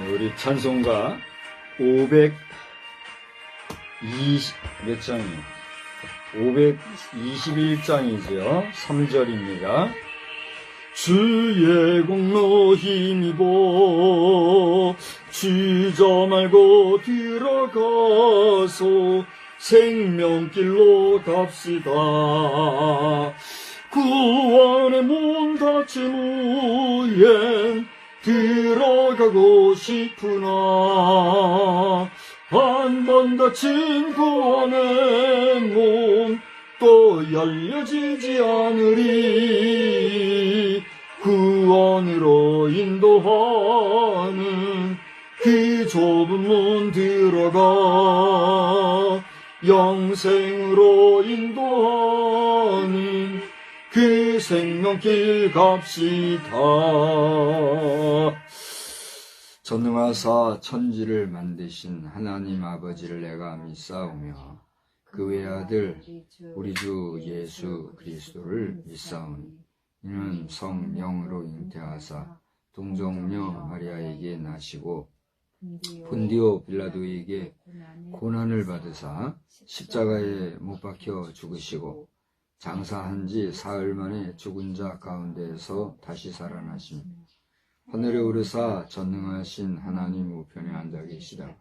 우리 찬송가 520 몇 장이요? 521장이죠. 3절입니다. 주의 공로 힘입어 주저 말고 들어가서 생명길로 갑시다. 구원의 문 닫힌 후엔 들어가고 싶으나 한 번 닫힌 구원의 문 또 열려지지 않으리. 구원으로 인도하는 그 좁은 문 들어가 영생으로 인도하는 그 생명길 갑시다. 전능하사 천지를 만드신 하나님 아버지를 내가 믿사오며 그 외아들 우리 주 예수 그리스도를 믿사오니 이는 성령으로 잉태하사 동정녀 마리아에게 나시고 본디오 빌라도에게 고난을 받으사 십자가에 못 박혀 죽으시고 장사한 지 사흘 만에 죽은 자 가운데에서 다시 살아나심 하늘에 오르사 전능하신 하나님 우편에 앉아 계시다.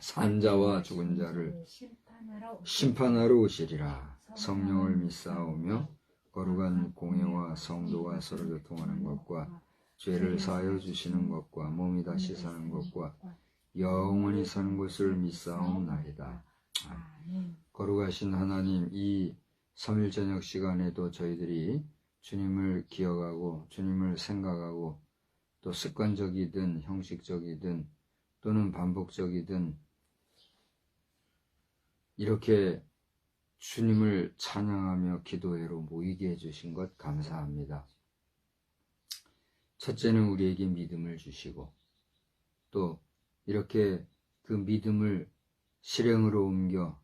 산자와 죽은 자를 심판하러 오시리라. 성령을 믿사오며 거룩한 공예와 성도가 서로 교통하는 것과 죄를 사하여 주시는 것과 몸이 다시 사는 것과 영원히 사는 것을 믿사옵나이다. 거룩하신 하나님, 이 3일 저녁 시간에도 저희들이 주님을 기억하고 주님을 생각하고 또 습관적이든 형식적이든 또는 반복적이든 이렇게 주님을 찬양하며 기도회로 모이게 해주신 것 감사합니다. 첫째는 우리에게 믿음을 주시고 또 이렇게 그 믿음을 실행으로 옮겨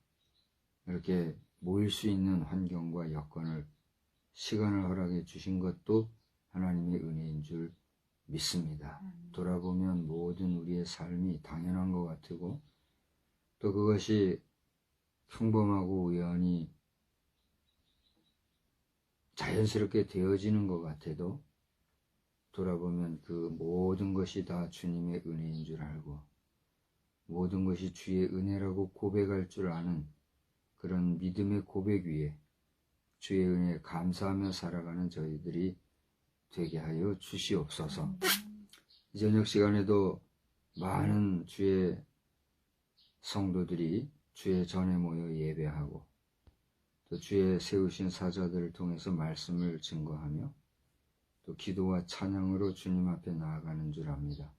이렇게 모일 수 있는 환경과 여건을 시간을 허락해 주신 것도 하나님의 은혜인 줄 믿습니다. 돌아보면 모든 우리의 삶이 당연한 것 같고 또 그것이 평범하고 우연히 자연스럽게 되어지는 것 같아도 돌아보면 그 모든 것이 다 주님의 은혜인 줄 알고 모든 것이 주의 은혜라고 고백할 줄 아는 그런 믿음의 고백 위에 주의 은혜에 감사하며 살아가는 저희들이 되게 하여 주시옵소서. 이 저녁 시간에도 많은 주의 성도들이 주의 전에 모여 예배하고 또 주의 세우신 사자들을 통해서 말씀을 증거하며 또 기도와 찬양으로 주님 앞에 나아가는 줄 압니다.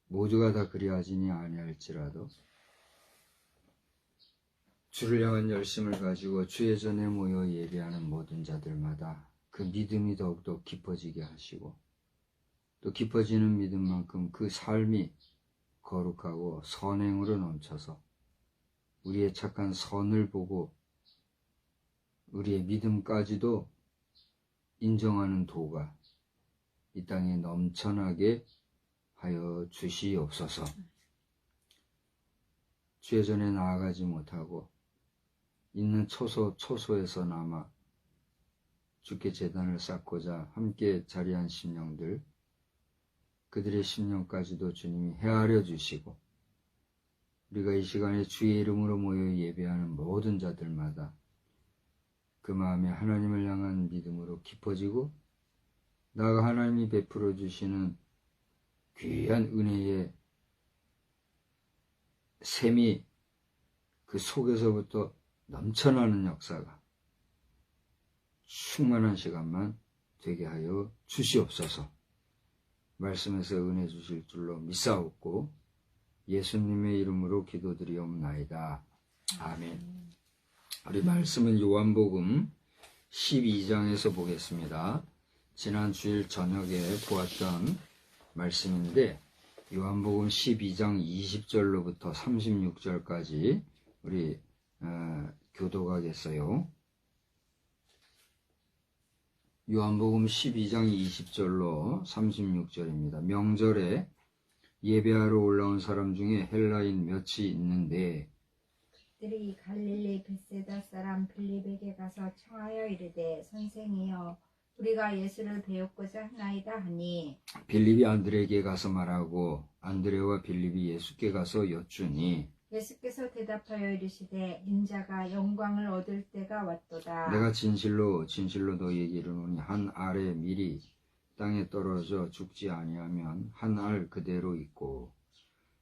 모두가 다 그리하지니 아니할지라도 주를 향한 열심을 가지고 주의 전에 모여 예배하는 모든 자들마다 그 믿음이 더욱더 깊어지게 하시고 또 깊어지는 믿음만큼 그 삶이 거룩하고 선행으로 넘쳐서 우리의 착한 선을 보고 우리의 믿음까지도 인정하는 도가 이 땅에 넘쳐나게 하여 주시옵소서. 주의 전에 나아가지 못하고 있는 초소에서 남아 주께 제단을 쌓고자 함께 자리한 심령들 그들의 심령까지도 주님이 헤아려 주시고 우리가 이 시간에 주의 이름으로 모여 예배하는 모든 자들마다 그 마음에 하나님을 향한 믿음으로 깊어지고 나아가 하나님이 베풀어 주시는 귀한 은혜의 샘이 그 속에서부터 넘쳐나는 역사가 충만한 시간만 되게 하여 주시옵소서. 말씀에서 은혜 주실 줄로 믿사옵고 예수님의 이름으로 기도드리옵나이다. 아멘. 우리 말씀은 요한복음 12장에서 보겠습니다. 지난 주일 저녁에 보았던 말씀인데 요한복음 12장 20절로부터 36절까지 우리 교독하겠어요. 요한복음 12장 20절로 36절입니다. 명절에 예배하러 올라온 사람 중에 헬라인 몇이 있는데 그들이 갈릴리 벳세다 사람 빌립에게 가서 청하여 이르되 선생이여 우리가 예수를 배우고자 하나이다 하니 빌립이 안드레에게 가서 말하고 안드레와 빌립이 예수께 가서 여쭈니 예수께서 대답하여 이르시되 인자가 영광을 얻을 때가 왔도다. 내가 진실로 너희에게 이르노니 한 알의 밀이 땅에 떨어져 죽지 아니하면 한 알 그대로 있고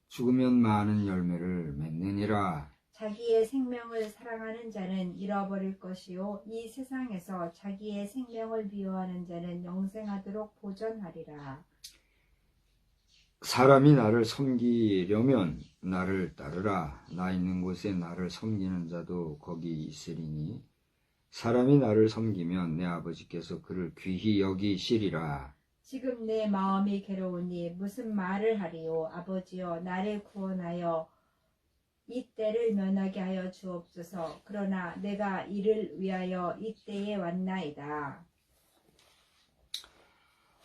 죽으면 많은 열매를 맺느니라. 자기의 생명을 사랑하는 자는 잃어버릴 것이요 이 세상에서 자기의 생명을 미워하는 자는 영생하도록 보존하리라. 사람이 나를 섬기려면 나를 따르라. 나 있는 곳에 나를 섬기는 자도 거기 있으리니 사람이 나를 섬기면 내 아버지께서 그를 귀히 여기시리라. 지금 내 마음이 괴로우니 무슨 말을 하리요. 아버지여 나를 구원하여 이 때를 면하게 하여 주옵소서. 그러나 내가 이를 위하여 이 때에 왔나이다.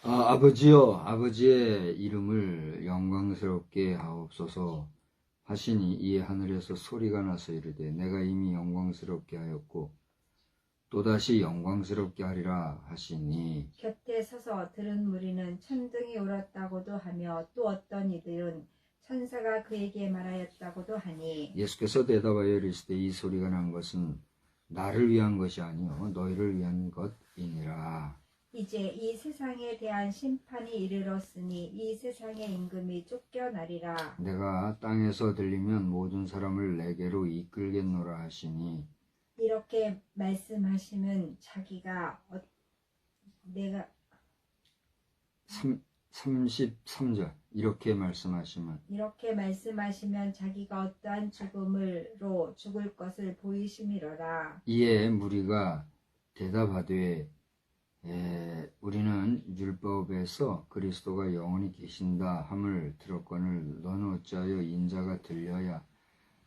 아버지여 아버지의 이름을 영광스럽게 하옵소서 하시니 이에 하늘에서 소리가 나서 이르되 내가 이미 영광스럽게 하였고 또다시 영광스럽게 하리라 하시니 곁에 서서 들은 무리는 천둥이 울었다고도 하며 또 어떤 이들은 천사가 그에게 말하였다고도 하니 예수께서 대답하여 이르시되 이 소리가 난 것은 나를 위한 것이 아니요 너희를 위한 것이니라. 이제 이 세상에 대한 심판이 이르렀으니 이 세상의 임금이 쫓겨나리라. 내가 땅에서 들리면 모든 사람을 내게로 이끌겠노라 하시니 이렇게 말씀하시면 자기가 내가 33절 이렇게 말씀하시면 자기가 어떠한 죽음으로 죽을 것을 보이심이로라. 이에 무리가 대답하되 우리는 율법에서 그리스도가 영원히 계신다 함을 들었거늘 너는 어찌하여 인자가 들려야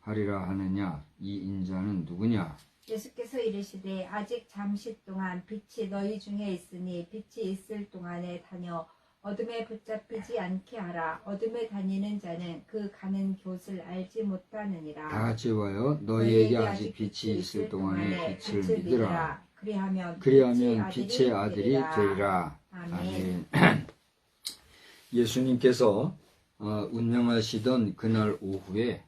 하리라 하느냐. 이 인자는 누구냐. 예수께서 이르시되 아직 잠시 동안 빛이 너희 중에 있으니 빛이 있을 동안에 다녀 어둠에 붙잡히지 않게 하라. 어둠에 다니는 자는 그 가는 곳을 알지 못하느니라. 다 같이 봐요. 너희에게 아직 빛이 있을 동안에 빛을 믿으라. 그리하면 빛의 아들이 되리라. 아멘. 예수님께서 운명하시던 그날 오후에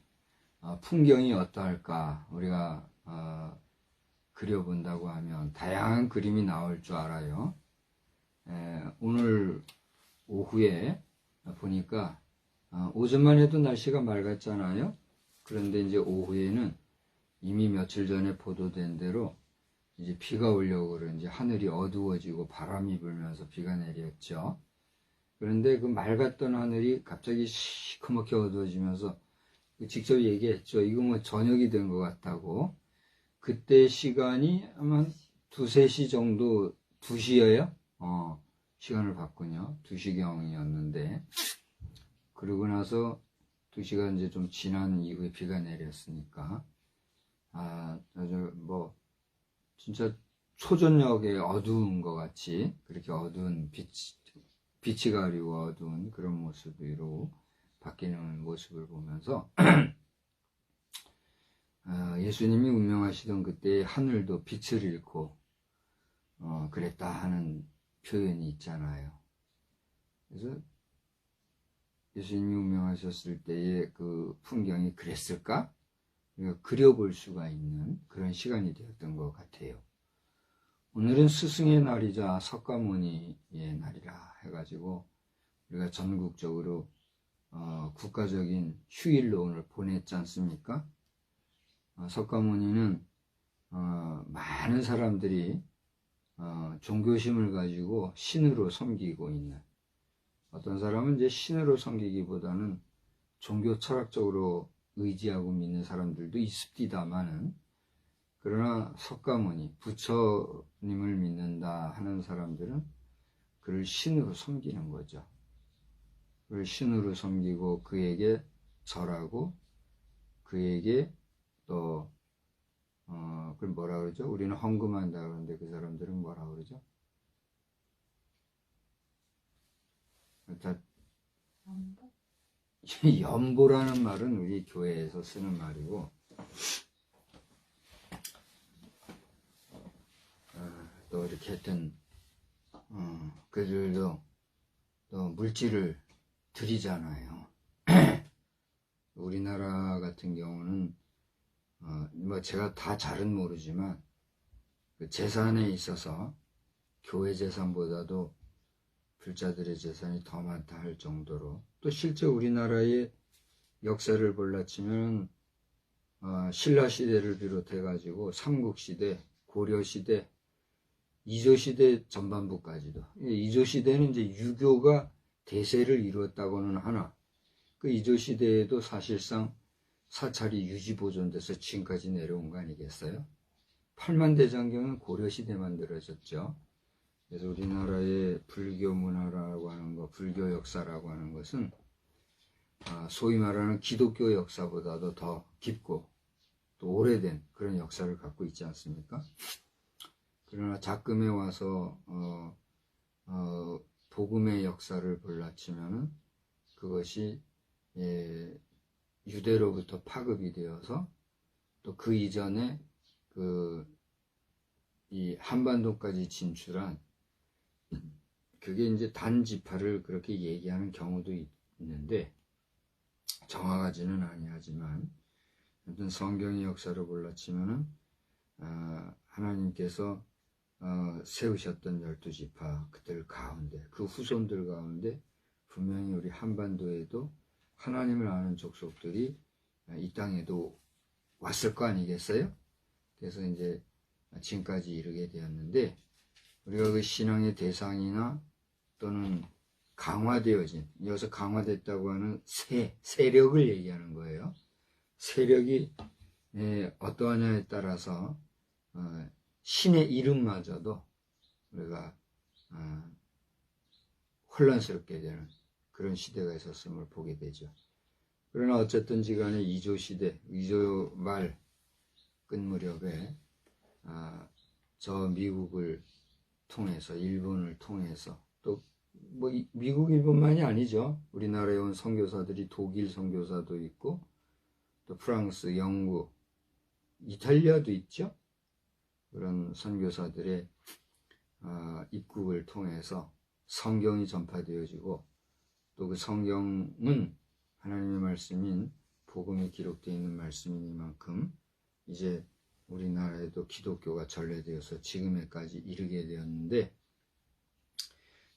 풍경이 어떠할까 우리가 그려본다고 하면 다양한 그림이 나올 줄 알아요. 오늘 오후에 보니까 오전만 해도 날씨가 맑았잖아요. 그런데 이제 오후에는 이미 며칠 전에 보도된 대로 이제 비가 오려고 그런지 하늘이 어두워지고 바람이 불면서 비가 내렸죠. 그런데 그 맑았던 하늘이 갑자기 시커멓게 어두워지면서 직접 얘기했죠. 이거 뭐 저녁이 된 것 같다고. 그때 시간이 아마 2-3시 정도, 2시예요? 시간을 봤군요. 2시경이었는데. 그러고 나서 2시가 이제 좀 지난 이후에 비가 내렸으니까. 아주 뭐, 진짜 초저녁에 어두운 것 같이, 그렇게 어두운 빛이 가리고 어두운 그런 모습으로 바뀌는 모습을 보면서, 예수님이 운명하시던 그때 하늘도 빛을 잃고 그랬다 하는 표현이 있잖아요. 그래서 예수님이 운명하셨을 때의 그 풍경이 그랬을까? 우리가 그려볼 수가 있는 그런 시간이 되었던 것 같아요. 오늘은 스승의 날이자 석가모니의 날이라 해가지고 우리가 전국적으로 국가적인 휴일로 오늘 보냈지 않습니까? 석가모니는 많은 사람들이 종교심을 가지고 신으로 섬기고 있는, 어떤 사람은 이제 신으로 섬기기보다는 종교 철학적으로 의지하고 믿는 사람들도 있습니다만은, 그러나 석가모니, 부처님을 믿는다 하는 사람들은 그를 신으로 섬기는 거죠. 그를 신으로 섬기고 그에게 절하고 그에게 또 그걸 뭐라 그러죠? 우리는 헌금한다 그러는데 그 사람들은 뭐라 그러죠? 연보라는 말은 우리 교회에서 쓰는 말이고, 또 이렇게 하여튼 그들도 또 물질을 드리잖아요. 우리나라 같은 경우는 뭐 제가 다 잘은 모르지만 그 재산에 있어서 교회 재산보다도 불자들의 재산이 더 많다 할 정도로, 또 실제 우리나라의 역사를 볼라치면 신라시대를 비롯해 가지고 삼국시대, 고려시대, 이조시대 전반부까지도, 이조시대는 이제 유교가 대세를 이루었다고는 하나 그 이조시대에도 사실상 사찰이 유지 보존돼서 지금까지 내려온 거 아니겠어요? 팔만대장경은 고려시대 만들어졌죠. 그래서 우리나라의 불교 문화라고 하는 것, 불교 역사라고 하는 것은 소위 말하는 기독교 역사보다도 더 깊고 또 오래된 그런 역사를 갖고 있지 않습니까? 그러나 작금에 와서 복음의 역사를 볼라치면은 그것이 유대로부터 파급이 되어서 또 그 이전에 이 한반도까지 진출한 그게 이제 단지파를 그렇게 얘기하는 경우도 있는데 정확하지는 아니하지만 아무튼 성경의 역사를 볼라치면은 하나님께서 세우셨던 12지파 그들 가운데 그 후손들 가운데 분명히 우리 한반도에도 하나님을 아는 족속들이 이 땅에도 왔을 거 아니겠어요? 그래서 이제 지금까지 이르게 되었는데 우리가 그 신앙의 대상이나 또는 강화되어진 여기서 강화됐다고 하는 세력을 얘기하는 거예요. 세력이 어떠하냐에 따라서 신의 이름마저도 우리가 혼란스럽게 되는 그런 시대가 있었음을 보게 되죠. 그러나 어쨌든지 간에 2조 시대, 2조 말 끝 무렵에 저 미국을 통해서 일본을 통해서 또 뭐 미국 일본만이 아니죠. 우리나라에 온 선교사들이 독일 선교사도 있고 또 프랑스, 영국, 이탈리아도 있죠. 그런 선교사들의 입국을 통해서 성경이 전파되어지고 또 그 성경은 하나님의 말씀인 복음이 기록되어 있는 말씀이니만큼 이제 우리나라에도 기독교가 전래되어서 지금에까지 이르게 되었는데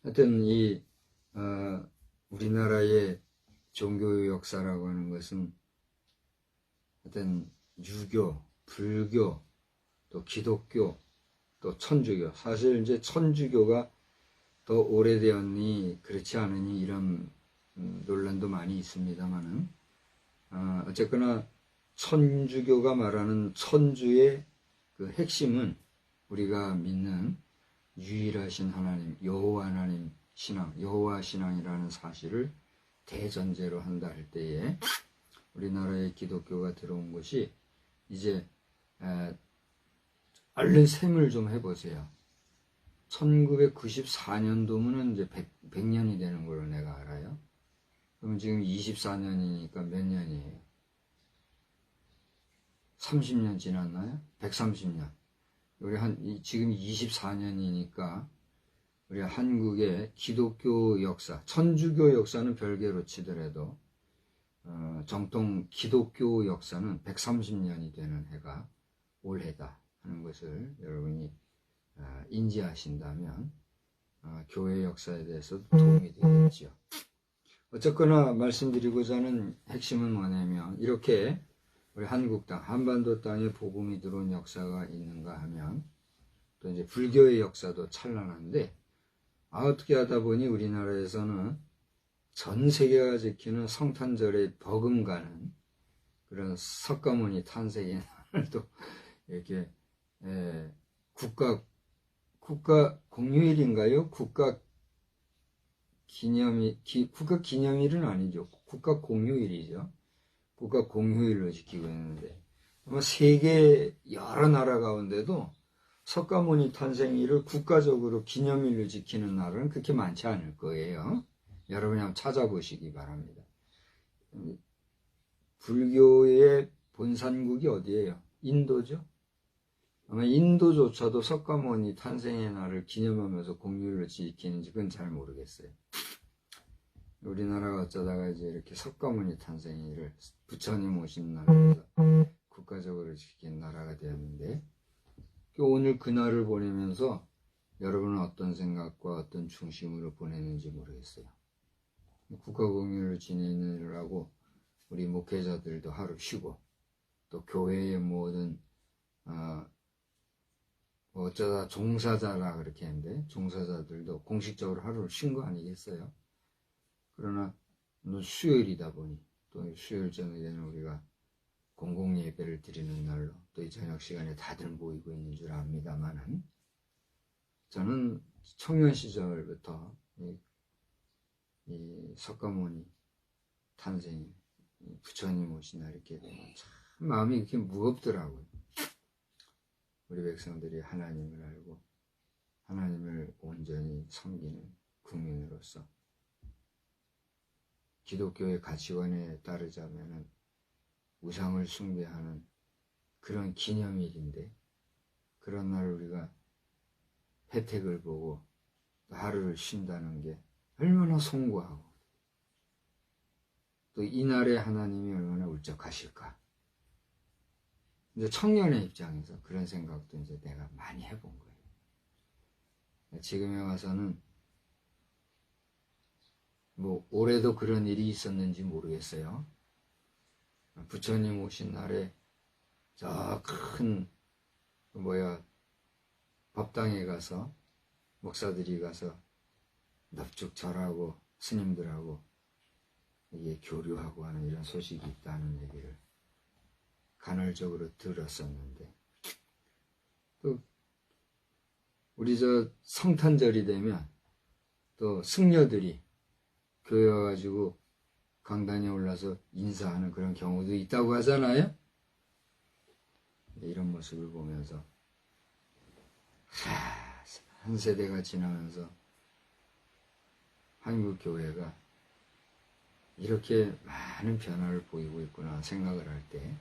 하여튼 이 우리나라의 종교의 역사라고 하는 것은 하여튼 유교, 불교, 또 기독교, 또 천주교. 사실 이제 천주교가 더 오래되었니 그렇지 않으니 이런 논란도 많이 있습니다만은 어쨌거나 천주교가 말하는 천주의 그 핵심은 우리가 믿는 유일하신 하나님, 여호와 하나님 신앙, 여호와 신앙이라는 사실을 대전제로 한다 할 때에 우리나라의 기독교가 들어온 것이 이제 얼른 셈을 좀 해보세요. 1994년도면은 이제 100년이 되는 걸로 내가 알아요. 그럼 지금 24년이니까 몇 년이에요? 30년 지났나요? 130년. 우리 지금 24년이니까 우리 한국의 기독교 역사, 천주교 역사는 별개로 치더라도 정통 기독교 역사는 130년이 되는 해가 올해다 하는 것을 여러분이 인지하신다면 교회 역사에 대해서 도움이 되겠죠. 어쨌거나 말씀드리고자 하는 핵심은 뭐냐면 이렇게 우리 한국 땅, 한반도 땅에 복음이 들어온 역사가 있는가 하면 또 이제 불교의 역사도 찬란한데 어떻게 하다 보니 우리나라에서는 전 세계가 지키는 성탄절에 버금가는 그런 석가모니 탄생의 날을 또 이렇게 국가 공휴일인가요? 국가 기념일은 아니죠. 국가 공휴일이죠. 국가 공휴일로 지키고 있는데 아마 세계 여러 나라 가운데도 석가모니 탄생일을 국가적으로 기념일로 지키는 나라는 그렇게 많지 않을 거예요. 여러분이 한번 찾아보시기 바랍니다. 불교의 본산국이 어디예요? 인도죠. 아마 인도조차도 석가모니 탄생의 날을 기념하면서 공휴일로 지키는지 그건 잘 모르겠어요. 우리나라가 어쩌다가 이제 이렇게 석가모니 탄생일을 부처님 오신 날에서 국가적으로 지킨 나라가 되었는데 오늘 그날을 보내면서 여러분은 어떤 생각과 어떤 중심으로 보내는지 모르겠어요. 국가공휴일을 지내느라고 우리 목회자들도 하루 쉬고 또 교회의 모든 어쩌다 종사자라 그렇게 했는데 종사자들도 공식적으로 하루를 쉰 거 아니겠어요? 그러나 오늘 수요일이다 보니 또 수요일 저녁에는 우리가 공공 예배를 드리는 날로 또 이 저녁 시간에 다들 모이고 있는 줄 압니다만은, 저는 청년 시절부터 이 석가모니 탄생이, 부처님 오신 날 이렇게 되면 참 마음이 이렇게 무겁더라고요. 우리 백성들이 하나님을 알고 하나님을 온전히 섬기는 국민으로서 기독교의 가치관에 따르자면은 우상을 숭배하는 그런 기념일인데, 그런 날 우리가 혜택을 보고 하루를 쉰다는 게 얼마나 송구하고, 또 이날에 하나님이 얼마나 울적하실까. 이제 청년의 입장에서 그런 생각도 이제 내가 많이 해본 거예요. 지금에 와서는 뭐 올해도 그런 일이 있었는지 모르겠어요. 부처님 오신 날에 저 큰 법당에 가서 목사들이 가서 납죽 절하고 스님들하고 이게 교류하고 하는 이런 소식이 있다는 얘기를 간헐적으로 들었었는데, 또 우리 저 성탄절이 되면 또 승려들이 교회 와가지고 강단에 올라서 인사하는 그런 경우도 있다고 하잖아요. 이런 모습을 보면서 한 세대가 지나면서 한국 교회가 이렇게 많은 변화를 보이고 있구나 생각을 할 때,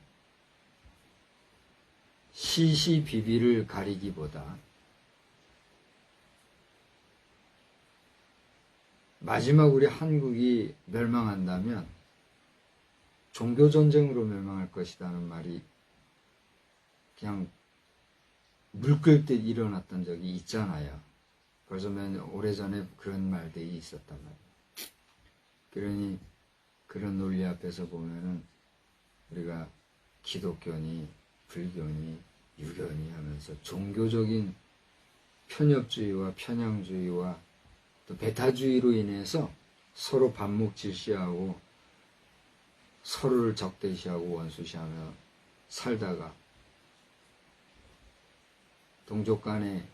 시시비비를 가리기보다 마지막 우리 한국이 멸망한다면 종교전쟁으로 멸망할 것이라는 말이 그냥 물 끓일 때 일어났던 적이 있잖아요. 벌써 오래전에 그런 말들이 있었단 말이에요. 그러니 그런 논리 앞에서 보면은 우리가 기독교니 불교니 유교니 하면서 종교적인 편협주의와 편향주의와 또 배타주의로 인해서 서로 반목질시하고 서로를 적대시하고 원수시하며 살다가 동족 간에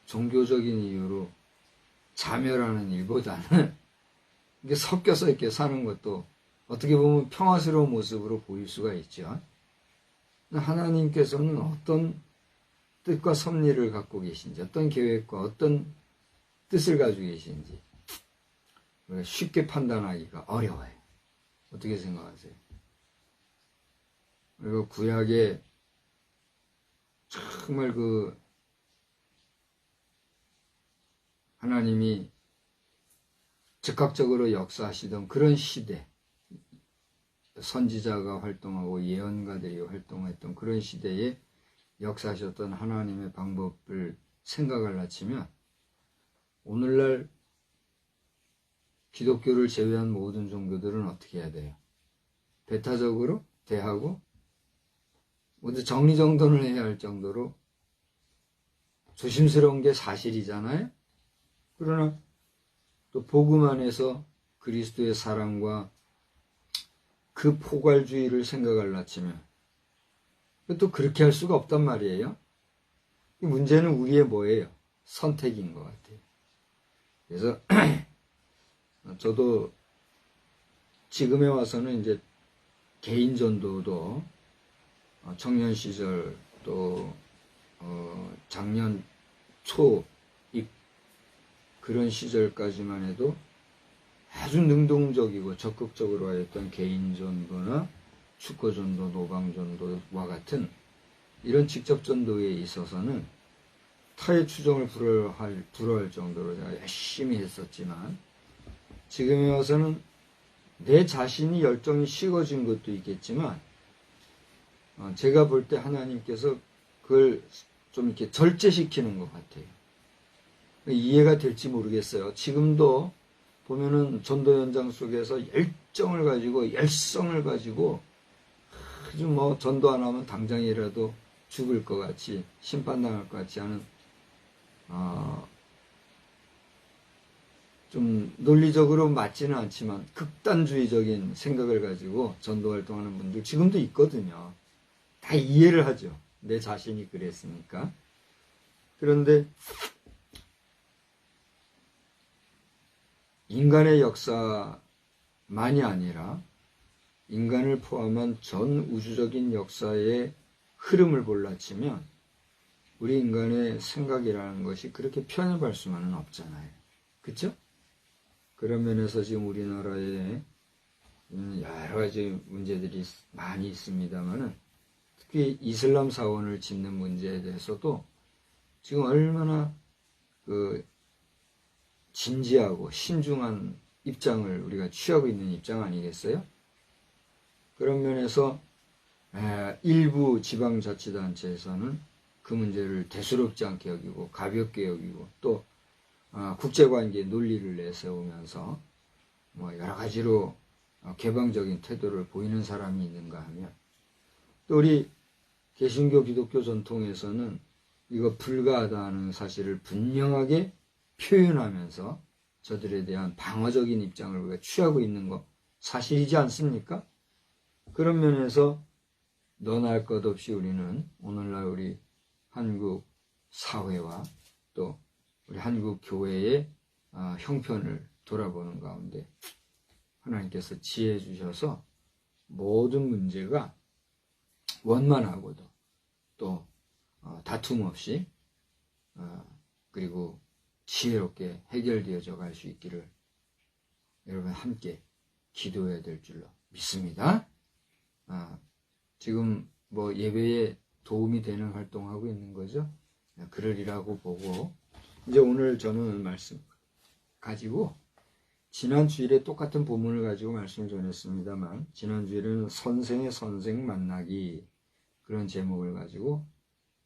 종교적인 이유로 자멸하는 일보다는 이게 섞여서 이렇게 사는 것도 어떻게 보면 평화스러운 모습으로 보일 수가 있죠. 하나님께서는 어떤 뜻과 섭리를 갖고 계신지, 어떤 계획과 어떤 뜻을 가지고 계신지 우리가 쉽게 판단하기가 어려워요. 어떻게 생각하세요? 그리고 구약에 정말 하나님이 즉각적으로 역사하시던 그런 시대, 선지자가 활동하고 예언가들이 활동했던 그런 시대에 역사하셨던 하나님의 방법을 생각을 하치면 오늘날 기독교를 제외한 모든 종교들은 어떻게 해야 돼요? 배타적으로 대하고 모두 정리정돈을 해야 할 정도로 조심스러운 게 사실이잖아요. 그러나 또 복음 안에서 그리스도의 사랑과 그 포괄주의를 생각을 낮추면 또 그렇게 할 수가 없단 말이에요. 문제는 우리의 뭐예요? 선택인 것 같아요. 그래서 저도 지금에 와서는 이제 개인 전도도 청년 시절 또 작년 초 그런 시절까지만 해도 아주 능동적이고 적극적으로 하였던 개인 전도나 축구 전도, 노방 전도와 같은 이런 직접 전도에 있어서는 타의 추종을 불허할 정도로 제가 열심히 했었지만, 지금에 와서는 내 자신이 열정이 식어진 것도 있겠지만 제가 볼 때 하나님께서 그걸 좀 이렇게 절제시키는 것 같아요. 이해가 될지 모르겠어요. 지금도 보면은 전도 현장 속에서 열정을 가지고 열성을 가지고 아주 전도 안 하면 당장이라도 죽을 것 같이 심판당할 것 같이 하는 좀 논리적으로 맞지는 않지만 극단주의적인 생각을 가지고 전도 활동하는 분들 지금도 있거든요. 다 이해를 하죠. 내 자신이 그랬으니까. 그런데 인간의 역사만이 아니라 인간을 포함한 전 우주적인 역사의 흐름을 볼라치면 우리 인간의 생각이라는 것이 그렇게 편협할 수만은 없잖아요. 그렇죠? 그런 면에서 지금 우리나라에 여러 가지 문제들이 많이 있습니다만은 특히 이슬람 사원을 짓는 문제에 대해서도 지금 얼마나 진지하고 신중한 입장을 우리가 취하고 있는 입장 아니겠어요? 그런 면에서 일부 지방자치단체에서는 그 문제를 대수롭지 않게 여기고 가볍게 여기고 또 국제관계 논리를 내세우면서 뭐 여러 가지로 개방적인 태도를 보이는 사람이 있는가 하면 또 우리 개신교 기독교 전통에서는 이거 불가하다는 사실을 분명하게 표현하면서 저들에 대한 방어적인 입장을 우리가 취하고 있는 거 사실이지 않습니까? 그런 면에서 너나 할 것 없이 우리는 오늘날 우리 한국 사회와 또 우리 한국 교회의 형편을 돌아보는 가운데 하나님께서 지혜 주셔서 모든 문제가 원만하고도 또 다툼 없이 그리고 지혜롭게 해결되어져 갈 수 있기를 여러분 함께 기도해야 될 줄로 믿습니다. 지금 뭐 예배에 도움이 되는 활동하고 있는 거죠. 그러리라고 보고 이제 오늘 저는 말씀 가지고 지난 주일에 똑같은 본문을 가지고 말씀을 전했습니다만 지난 주일에는 선생의 선생 만나기 그런 제목을 가지고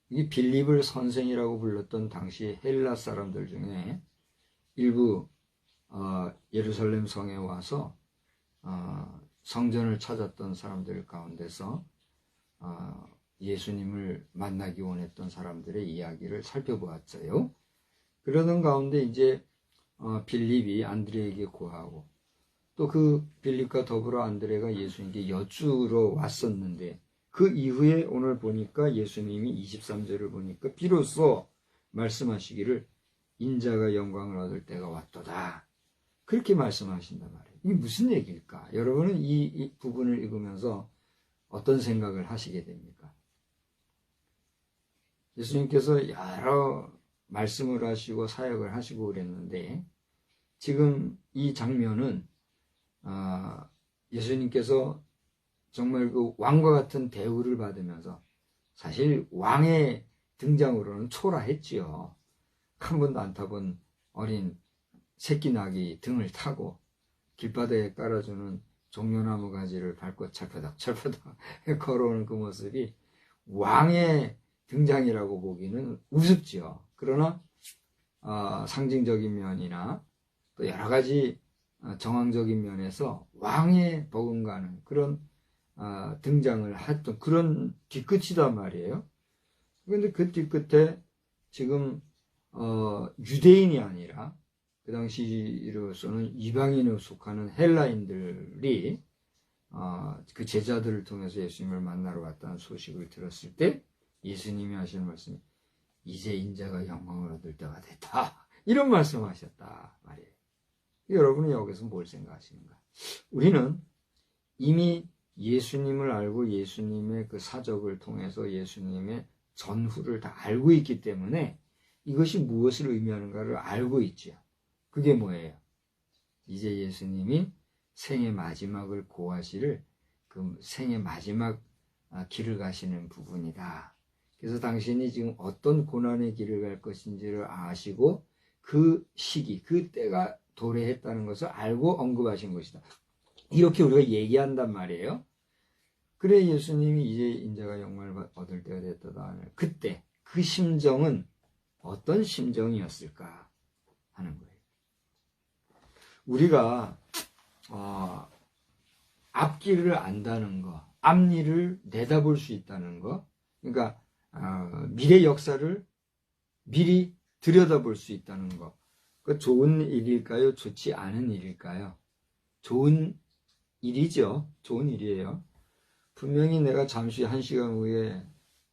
이 빌립을 선생이라고 불렀던 당시 헬라 사람들 중에 일부 예루살렘 성에 와서 성전을 찾았던 사람들 가운데서 예수님을 만나기 원했던 사람들의 이야기를 살펴보았어요. 그러던 가운데 이제 빌립이 안드레에게 구하고 또 그 빌립과 더불어 안드레가 예수님께 여쭈러 왔었는데 그 이후에 오늘 보니까 예수님이 23절을 보니까 비로소 말씀하시기를 인자가 영광을 얻을 때가 왔도다. 그렇게 말씀하신단 말이에요. 이게 무슨 얘기일까? 여러분은 이 부분을 읽으면서 어떤 생각을 하시게 됩니까? 예수님께서 여러 말씀을 하시고 사역을 하시고 그랬는데 지금 이 장면은 예수님께서 정말 그 왕과 같은 대우를 받으면서 사실 왕의 등장으로는 초라했지요. 한 번도 안 타본 어린 새끼 낙이 등을 타고 길바닥에 깔아주는 종려나무 가지를 밟고 철퍼덕 걸어오는 그 모습이 왕의 등장이라고 보기는 우습지요. 그러나 상징적인 면이나 또 여러 가지 정황적인 면에서 왕의 버금가는 그런 등장을 했던 그런 뒤끝이단 말이에요. 그런데 그 뒤끝에 지금 유대인이 아니라 그 당시로서는 이방인에 속하는 헬라인들이 그 제자들을 통해서 예수님을 만나러 왔다는 소식을 들었을 때 예수님이 하시는 말씀이 이제 인자가 영광을 얻을 때가 됐다. 이런 말씀하셨다 말이에요. 여러분은 여기서 뭘 생각하시는가? 우리는 이미 예수님을 알고 예수님의 그 사적을 통해서 예수님의 전후를 다 알고 있기 때문에 이것이 무엇을 의미하는가를 알고 있죠. 그게 뭐예요? 이제 예수님이 생의 마지막을 고하시를 그 생의 마지막 길을 가시는 부분이다. 그래서 당신이 지금 어떤 고난의 길을 갈 것인지를 아시고 그 시기, 그 때가 도래했다는 것을 알고 언급하신 것이다. 이렇게 우리가 얘기한단 말이에요. 그래 예수님이 이제 인자가 영광을 얻을 때가 됐다. 그때 그 심정은 어떤 심정이었을까 하는 거예요. 우리가 앞길을 안다는 거, 앞일을 내다볼 수 있다는 거, 그러니까 미래 역사를 미리 들여다볼 수 있다는 거, 그 좋은 일일까요? 좋지 않은 일일까요? 좋은 일이죠. 좋은 일이에요. 분명히 내가 잠시 1시간 후에,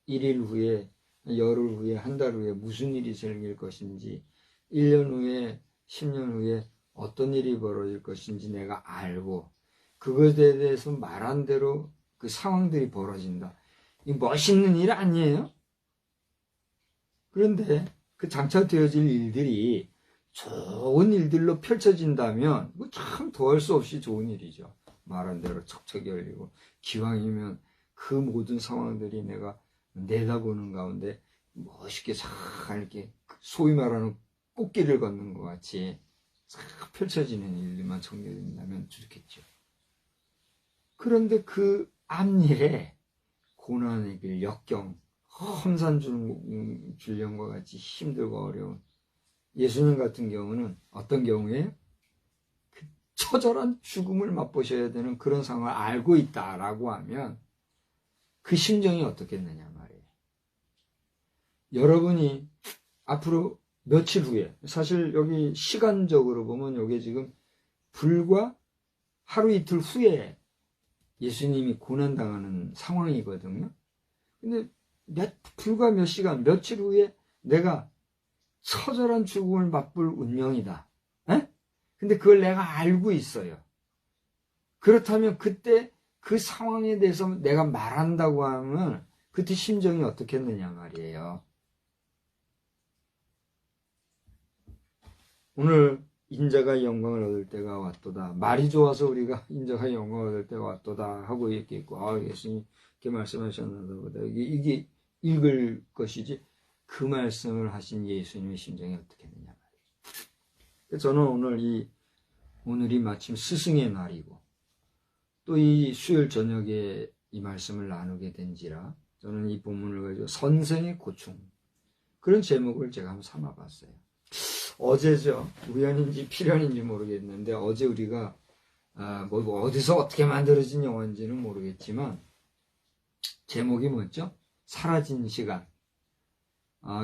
1일 후에, 열흘 후에, 한 달 후에 무슨 일이 생길 것인지, 1년 후에, 10년 후에 어떤 일이 벌어질 것인지 내가 알고, 그것에 대해서 말한 대로 그 상황들이 벌어진다. 이 멋있는 일 아니에요? 그런데 그 장차 되어질 일들이 좋은 일들로 펼쳐진다면 참 더할 수 없이 좋은 일이죠. 말한 대로 척척이 열리고, 기왕이면 그 모든 상황들이 내가 내다보는 가운데 멋있게 싹 이렇게 소위 말하는 꽃길을 걷는 것 같이 싹 펼쳐지는 일들만 청결된다면 좋겠죠. 그런데 그 앞일에 고난의 길, 역경, 험산줄령과 같이 힘들고 어려운 예수님 같은 경우는 어떤 경우에 그 처절한 죽음을 맛보셔야 되는 그런 상황을 알고 있다라고 하면 그 심정이 어떻겠느냐 말이에요. 여러분이 앞으로 며칠 후에, 사실 여기 시간적으로 보면 이게 지금 불과 하루 이틀 후에 예수님이 고난당하는 상황이거든요. 근데 불과 몇 시간, 며칠 후에 내가 처절한 죽음을 맛볼 운명이다. 에? 근데 그걸 내가 알고 있어요. 그렇다면 그때 그 상황에 대해서 내가 말한다고 하면 그때 심정이 어떻겠느냐 말이에요. 오늘 인자가 영광을 얻을 때가 왔도다. 말이 좋아서 우리가 인자가 영광을 얻을 때가 왔도다 하고 이렇게 있고, 예수님 이렇게 말씀하셨나 보다. 이게 읽을 것이지 그 말씀을 하신 예수님의 심정이 어떻겠느냐 말이에요. 저는 오늘이 마침 스승의 날이고 또 이 수요일 저녁에 이 말씀을 나누게 된지라 저는 이 본문을 가지고 선생의 고충, 그런 제목을 제가 한번 삼아봤어요. 어제죠. 우연인지 필연인지 모르겠는데 어제 우리가 뭐 어디서 어떻게 만들어진 영화인지는 모르겠지만 제목이 뭐였죠? 사라진 시간.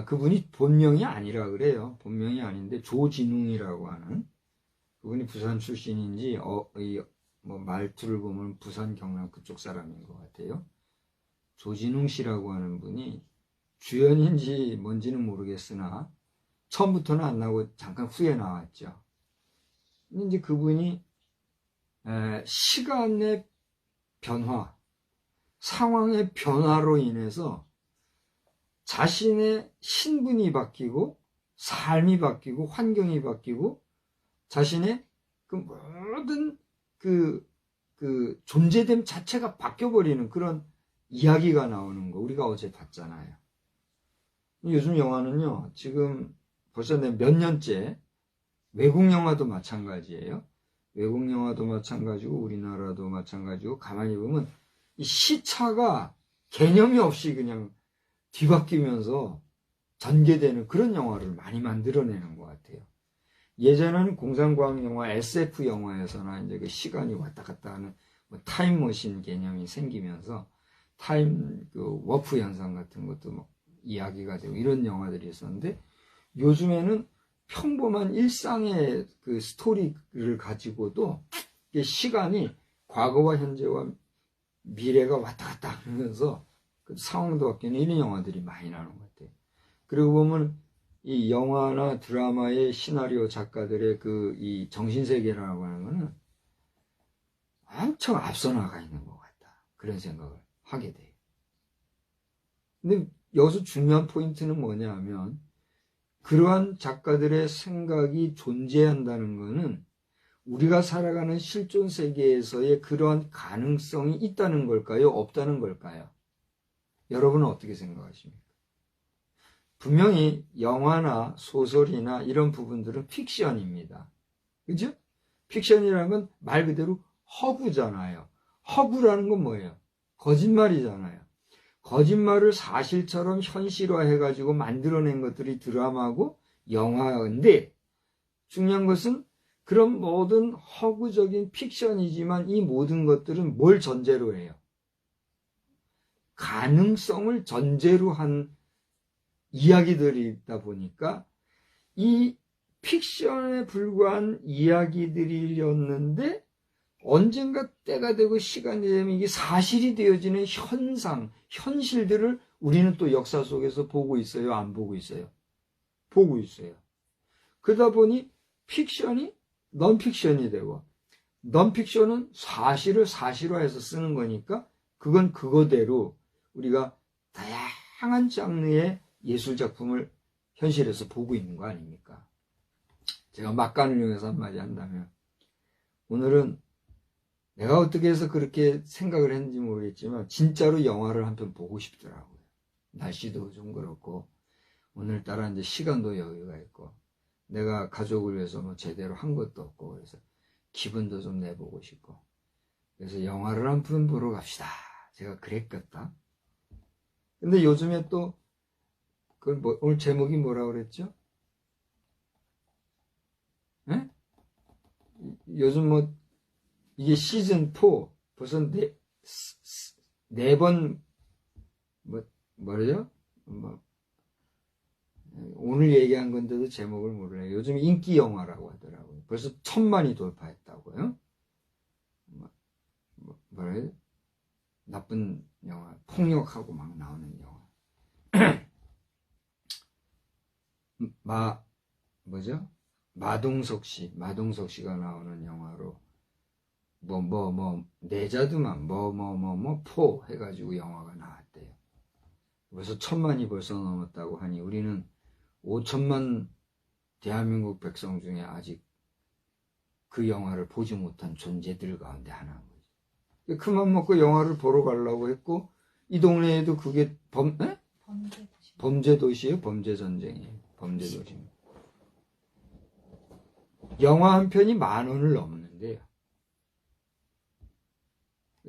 그분이 본명이 아니라 그래요. 본명이 아닌데 조진웅이라고 하는 그분이 부산 출신인지 뭐 말투를 보면 부산 경남 그쪽 사람인 것 같아요. 조진웅 씨라고 하는 분이 주연인지 뭔지는 모르겠으나 처음부터는 안 나오고 잠깐 후에 나왔죠. 이제 그분이 시간의 변화, 상황의 변화로 인해서 자신의 신분이 바뀌고 삶이 바뀌고 환경이 바뀌고 자신의 그 모든 그 존재됨 자체가 바뀌어버리는 그런 이야기가 나오는 거 우리가 어제 봤잖아요. 요즘 영화는요, 지금 벌써 몇 년째 외국 영화도 마찬가지예요. 외국 영화도 마찬가지고 우리나라도 마찬가지고 가만히 보면 이 시차가 개념이 없이 그냥 뒤바뀌면서 전개되는 그런 영화를 많이 만들어내는 것 같아요. 예전에는 공상과학 영화, SF 영화에서나 이제 그 시간이 왔다 갔다 하는 뭐 타임머신 개념이 생기면서 워프 현상 같은 것도 뭐 이야기가 되고 이런 영화들이 있었는데 요즘에는 평범한 일상의 그 스토리를 가지고도 시간이 과거와 현재와 미래가 왔다 갔다 하면서 그 상황도 바뀌는 이런 영화들이 많이 나오는 것 같아요. 그리고 보면 이 영화나 드라마의 시나리오 작가들의 이 정신세계라고 하는 거는 엄청 앞서 나가 있는 것 같다. 그런 생각을 하게 돼요. 근데 여기서 중요한 포인트는 뭐냐 하면 그러한 작가들의 생각이 존재한다는 것은 우리가 살아가는 실존 세계에서의 그러한 가능성이 있다는 걸까요? 없다는 걸까요? 여러분은 어떻게 생각하십니까? 분명히 영화나 소설이나 이런 부분들은 픽션입니다. 그죠? 픽션이라는 건 말 그대로 허구잖아요. 허구라는 건 뭐예요? 거짓말이잖아요. 거짓말을 사실처럼 현실화해가지고 만들어낸 것들이 드라마고 영화인데 중요한 것은 그런 모든 허구적인 픽션이지만 이 모든 것들은 뭘 전제로 해요? 가능성을 전제로 한 이야기들이다 보니까 이 픽션에 불과한 이야기들이었는데 언젠가 때가 되고 시간이 되면 이게 사실이 되어지는 현상, 현실들을 우리는 또 역사 속에서 보고 있어요? 안 보고 있어요? 보고 있어요. 그러다 보니 픽션이 넌픽션이 되고, 넌픽션은 사실을 사실화해서 쓰는 거니까 그건 그거대로 우리가 다양한 장르의 예술작품을 현실에서 보고 있는 거 아닙니까? 제가 막간을 이용해서 한마디 한다면, 오늘은 내가 어떻게 해서 그렇게 생각을 했는지 모르겠지만 진짜로 영화를 한 편 보고 싶더라고요. 날씨도 좀 그렇고 오늘따라 이제 시간도 여유가 있고 내가 가족을 위해서 뭐 제대로 한 것도 없고 그래서 기분도 좀 내보고 싶고 그래서 영화를 한 편 보러 갑시다. 제가 그랬겠다. 근데 요즘에 또 오늘 제목이 뭐라 그랬죠? 에? 요즘 뭐 이게 시즌 4 벌써 네 번 뭐죠? 오늘 얘기한 건데도 제목을 모르네요. 요즘 인기 영화라고 하더라고요. 벌써 1000만이 돌파했다고요. 뭐라 해야 돼? 나쁜 영화, 폭력하고 막 나오는 영화. 뭐죠? 마동석 씨가 나오는 영화로 내자드만 포 해가지고 영화가 나왔대요. 벌써 1000만이 벌써 넘었다고 하니 우리는 5천만 대한민국 백성 중에 아직 그 영화를 보지 못한 존재들 가운데 하나인 거죠. 큰맘 먹고 영화를 보러 가려고 했고 이 동네에도 그게 범죄도시예요? 범죄전쟁이에요. 범죄도시. 영화 한 편이 10,000원을 넘는데요.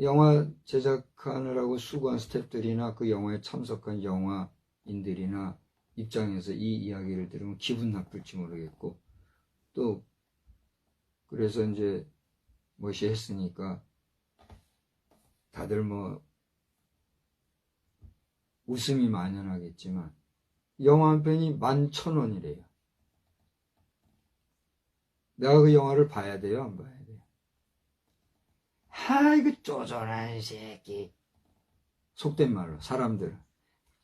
영화 제작하느라고 수고한 스태프들이나 그 영화에 참석한 영화인들이나 입장에서 이 이야기를 들으면 기분 나쁠지 모르겠고 또 그래서 이제 뭐시 했으니까 다들 뭐 웃음이 만연하겠지만 영화 한 편이 11,000원이래요. 내가 그 영화를 봐야 돼요? 안 봐야 돼요? 이거 쪼잔한 새끼. 속된 말로 사람들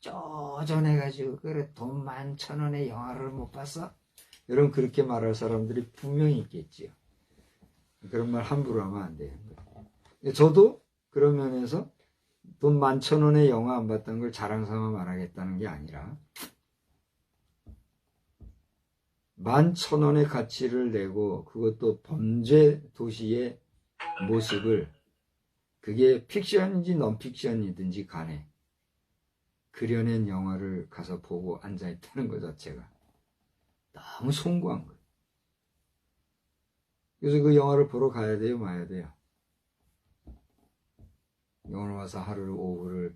쪼잔해가지고 그래 돈 11,000원에 영화를 못 봤어? 여러분 그렇게 말할 사람들이 분명히 있겠지요. 그런 말 함부로 하면 안 돼요. 저도 그런 면에서 돈 11,000원에 영화 안 봤다는 걸 자랑삼아 말하겠다는 게 아니라 11,000원의 가치를 내고 그것도 범죄 도시의 모습을 그게 픽션인지 넌픽션이든지 간에 그려낸 영화를 가서 보고 앉아있다는 것 자체가 너무 송구한 거예요. 그래서 그 영화를 보러 가야 돼요? 마야 돼요? 오늘 와서 하루를 오후를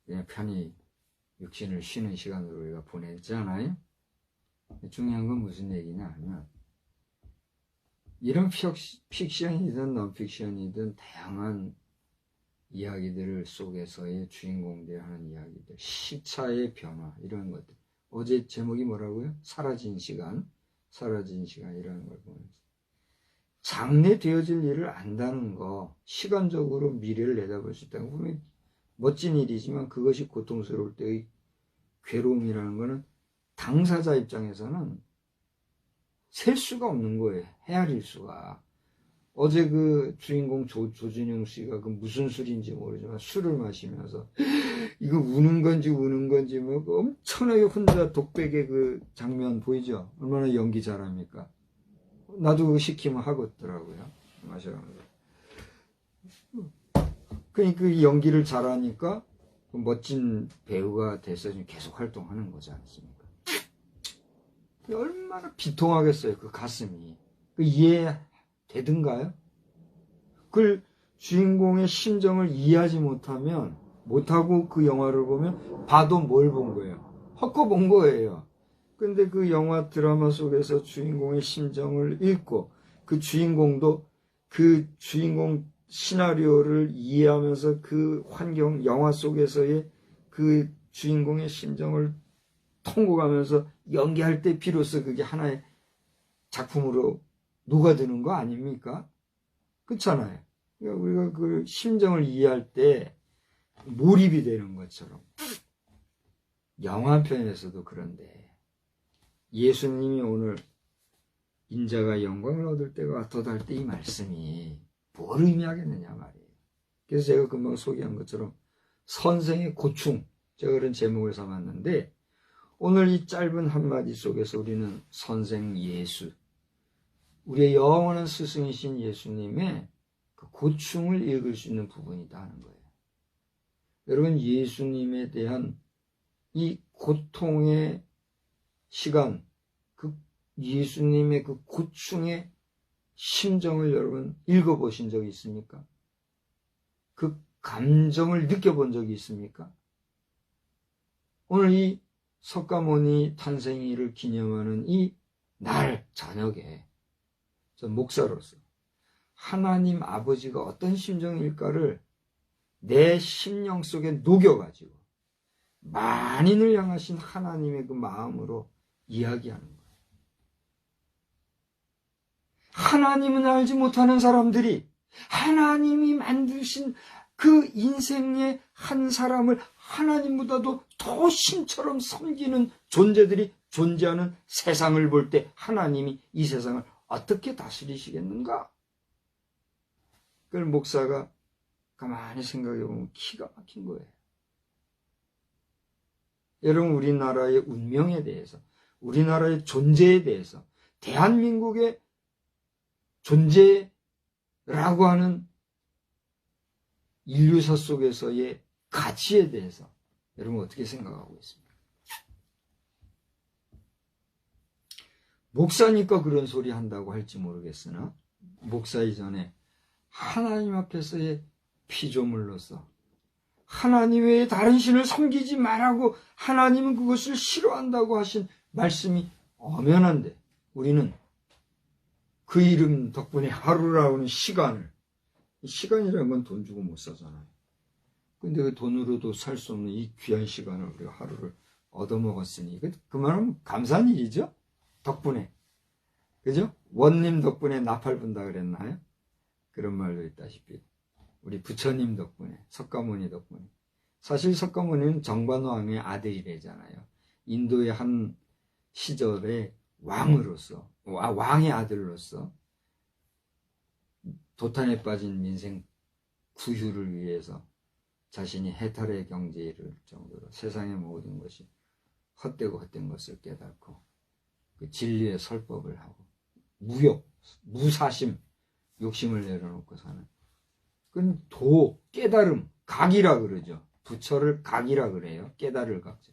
그냥 편히 육신을 쉬는 시간으로 우리가 보냈잖아요? 중요한 건 무슨 얘기냐 하면 이런 픽션이든 넌픽션이든 다양한 이야기들 속에서의 주인공들이 하는 이야기들, 시차의 변화 이런 것들. 어제 제목이 뭐라고요? 사라진 시간 이라는 걸 보면서 장래되어질 일을 안다는 거, 시간적으로 미래를 내다볼 수 있다는 거 보면 멋진 일이지만 그것이 고통스러울 때의 괴로움이라는 거는 당사자 입장에서는 셀 수가 없는 거예요. 헤아릴 수가. 어제 그 주인공 조준영 씨가 그 무슨 술인지 모르지만 술을 마시면서 이거 우는 건지 뭐 엄청나게 혼자 독백의 그 장면 보이죠? 얼마나 연기 잘합니까? 나도 그거 시키면 하겠더라고요. 마셔가면서. 그러니까 그 연기를 잘하니까 멋진 배우가 돼서 계속 활동하는 거지 않습니까? 얼마나 비통하겠어요, 그 가슴이. 그 이해되든가요? 그걸 주인공의 심정을 이해하지 못하고 그 영화를 보면 봐도 뭘 본 거예요? 헛거 본 거예요. 근데 그 영화 드라마 속에서 주인공의 심정을 읽고 그 주인공도 그 주인공 시나리오를 이해하면서 그 환경, 영화 속에서의 그 주인공의 심정을 통곡하면서 연기할 때 비로소 그게 하나의 작품으로 녹아드는 거 아닙니까? 그렇잖아요. 그러니까 우리가 그 심정을 이해할 때 몰입이 되는 것처럼 영화 한 편에서도 그런데 예수님이 오늘 인자가 영광을 얻을 때가 도달 때 이 말씀이 뭘 의미하겠느냐 말이에요. 그래서 제가 금방 소개한 것처럼 선생의 고충, 제가 그런 제목을 삼았는데 오늘 이 짧은 한마디 속에서 우리는 선생 예수, 우리의 영원한 스승이신 예수님의 그 고충을 읽을 수 있는 부분이다 하는 거예요. 여러분, 예수님에 대한 이 고통의 시간, 그 예수님의 그 고충의 심정을 여러분 읽어보신 적이 있습니까? 그 감정을 느껴본 적이 있습니까? 오늘 이 석가모니 탄생일을 기념하는 이 날 저녁에 저 목사로서 하나님 아버지가 어떤 심정일까를 내 심령 속에 녹여가지고 만인을 향하신 하나님의 그 마음으로 이야기하는 거예요. 하나님은 알지 못하는 사람들이 하나님이 만드신 그 인생의 한 사람을 하나님보다도 더 신처럼 섬기는 존재들이 존재하는 세상을 볼 때 하나님이 이 세상을 어떻게 다스리시겠는가? 그걸 목사가 가만히 생각해 보면 기가 막힌 거예요. 여러분, 우리나라의 운명에 대해서, 우리나라의 존재에 대해서, 대한민국의 존재라고 하는 인류사 속에서의 가치에 대해서 여러분 어떻게 생각하고 있습니까? 목사니까 그런 소리 한다고 할지 모르겠으나 목사 이전에 하나님 앞에서의 피조물로서 하나님 외에 다른 신을 섬기지 말라고 하나님은 그것을 싫어한다고 하신 말씀이 엄연한데 우리는 그 이름 덕분에 하루라는 시간을, 시간이라는 건 돈 주고 못 사잖아요. 근데 그 돈으로도 살 수 없는 이 귀한 시간을 우리가 하루를 얻어먹었으니 그만하면 감사한 일이죠. 덕분에. 그죠? 원님 덕분에 나팔 분다 그랬나요? 그런 말도 있다시피 우리 부처님 덕분에, 석가모니 덕분에. 사실 석가모니는 정반왕의 아들이래잖아요. 인도의 한 시절에 왕으로서, 왕의 아들로서 도탄에 빠진 민생 구휴를 위해서 자신이 해탈의 경지에 이를 정도로 세상의 모든 것이 헛되고 헛된 것을 깨닫고 그 진리의 설법을 하고 무욕, 무사심, 욕심을 내려놓고 사는 그건 깨달음, 각이라 그러죠. 부처를 각이라 그래요. 깨달을 각자.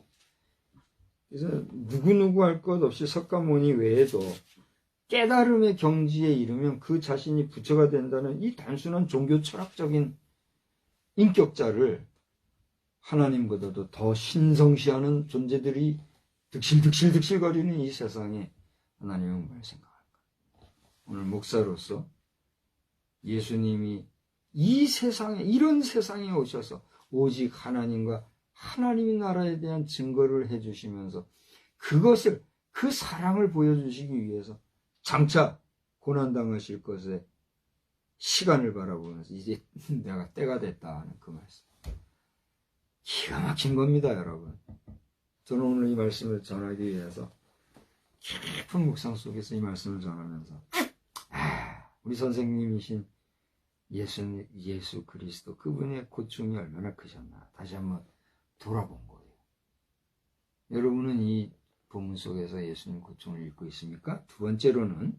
그래서 누구누구 할 것 없이 석가모니 외에도 깨달음의 경지에 이르면 그 자신이 부처가 된다는 이 단순한 종교 철학적인 인격자를 하나님보다도 더 신성시하는 존재들이 득실거리는 이 세상에 하나님은 뭘 생각할까? 오늘 목사로서 예수님이 이 세상에, 이런 세상에 오셔서 오직 하나님과 하나님의 나라에 대한 증거를 해주시면서 그것을, 그 사랑을 보여주시기 위해서 장차 고난당하실 것에 시간을 바라보면서 이제 내가 때가 됐다 하는 그 말씀. 기가 막힌 겁니다, 여러분. 저는 오늘 이 말씀을 전하기 위해서 깊은 묵상 속에서 이 말씀을 전하면서 우리 선생님이신 예수 그리스도 그분의 고충이 얼마나 크셨나 다시 한번 돌아본 거예요. 여러분은 이 본문 속에서 예수님 고충을 읽고 있습니까? 두 번째로는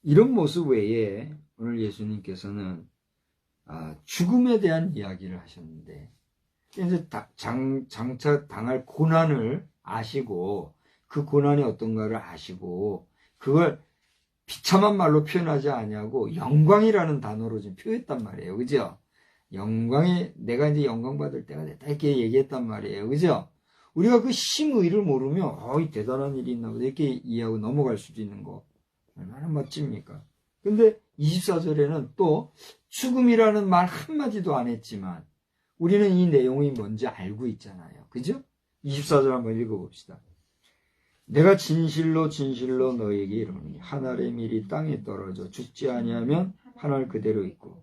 이런 모습 외에 오늘 예수님께서는 죽음에 대한 이야기를 하셨는데 이제 장차 당할 고난을 아시고 그 고난이 어떤가를 아시고 그걸 비참한 말로 표현하지 아니하고 영광이라는 단어로 좀 표현했단 말이에요. 그죠? 내가 이제 영광 받을 때가 됐다 이렇게 얘기했단 말이에요. 그죠? 우리가 그 심의를 모르면 이 대단한 일이 있나 보다 이렇게 이해하고 넘어갈 수도 있는 거 얼마나 멋집니까? 근데 24절에는 또 죽음이라는 말 한마디도 안 했지만 우리는 이 내용이 뭔지 알고 있잖아요. 그죠? 24절 한번 읽어봅시다. 내가 진실로 너에게 이르노니 한 알의 밀이 땅에 떨어져 죽지 아니하면 하늘 그대로 있고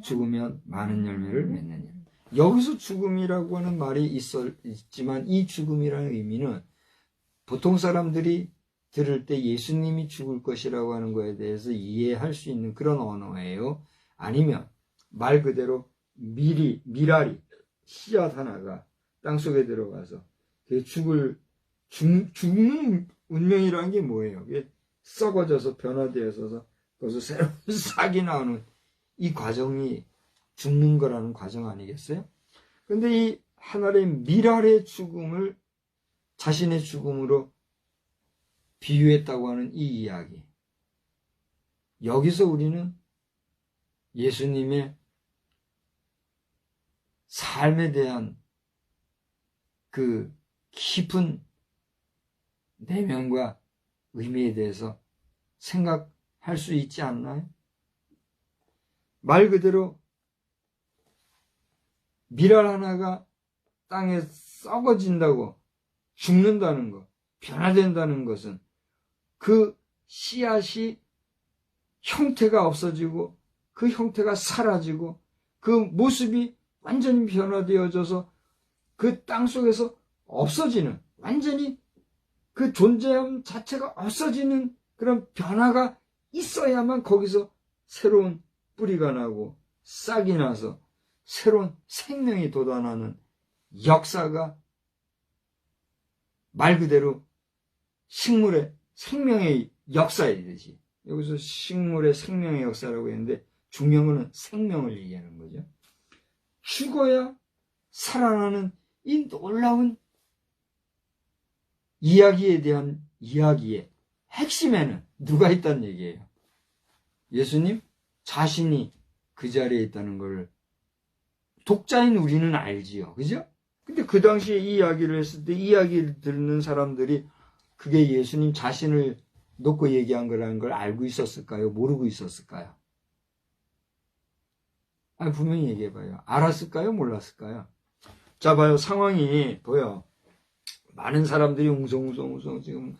죽으면 많은 열매를 맺느니라. 여기서 죽음이라고 하는 말이 있지만 이 죽음이라는 의미는 보통 사람들이 들을 때 예수님이 죽을 것이라고 하는 거에 대해서 이해할 수 있는 그런 언어예요. 아니면 말 그대로 미랄이 씨앗 하나가 땅속에 들어가서 죽는 운명이라는 게 뭐예요? 이게 썩어져서 변화되어서 거기서 새로운 싹이 나오는 이 과정이 죽는 거라는 과정 아니겠어요? 그런데 이 하늘의 미랄의 죽음을 자신의 죽음으로 비유했다고 하는 이 이야기. 여기서 우리는 예수님의 삶에 대한 그 깊은 내면과 의미에 대해서 생각할 수 있지 않나요? 말 그대로 미랄 하나가 땅에 썩어진다고 죽는다는 것, 변화된다는 것은 그 씨앗이 형태가 없어지고 그 형태가 사라지고 그 모습이 완전히 변화되어져서 그 땅속에서 없어지는, 완전히 그 존재함 자체가 없어지는 그런 변화가 있어야만 거기서 새로운 뿌리가 나고 싹이 나서 새로운 생명이 돋아나는 역사가 말 그대로 식물의 생명의 역사이듯이, 여기서 식물의 생명의 역사라고 했는데 중요한 생명을 얘기하는 거죠. 죽어야 살아나는 이 놀라운 이야기에 대한 이야기의 핵심에는 누가 있다는 얘기예요? 예수님 자신이 그 자리에 있다는 걸 독자인 우리는 알지요. 그죠? 근데 그 당시에 이 이야기를 했을 때 이 이야기를 듣는 사람들이 그게 예수님 자신을 놓고 얘기한 거라는 걸 알고 있었을까요? 모르고 있었을까요? 분명히 얘기해봐요. 알았을까요? 몰랐을까요? 자, 봐요. 상황이 보여. 많은 사람들이 웅성웅성 지금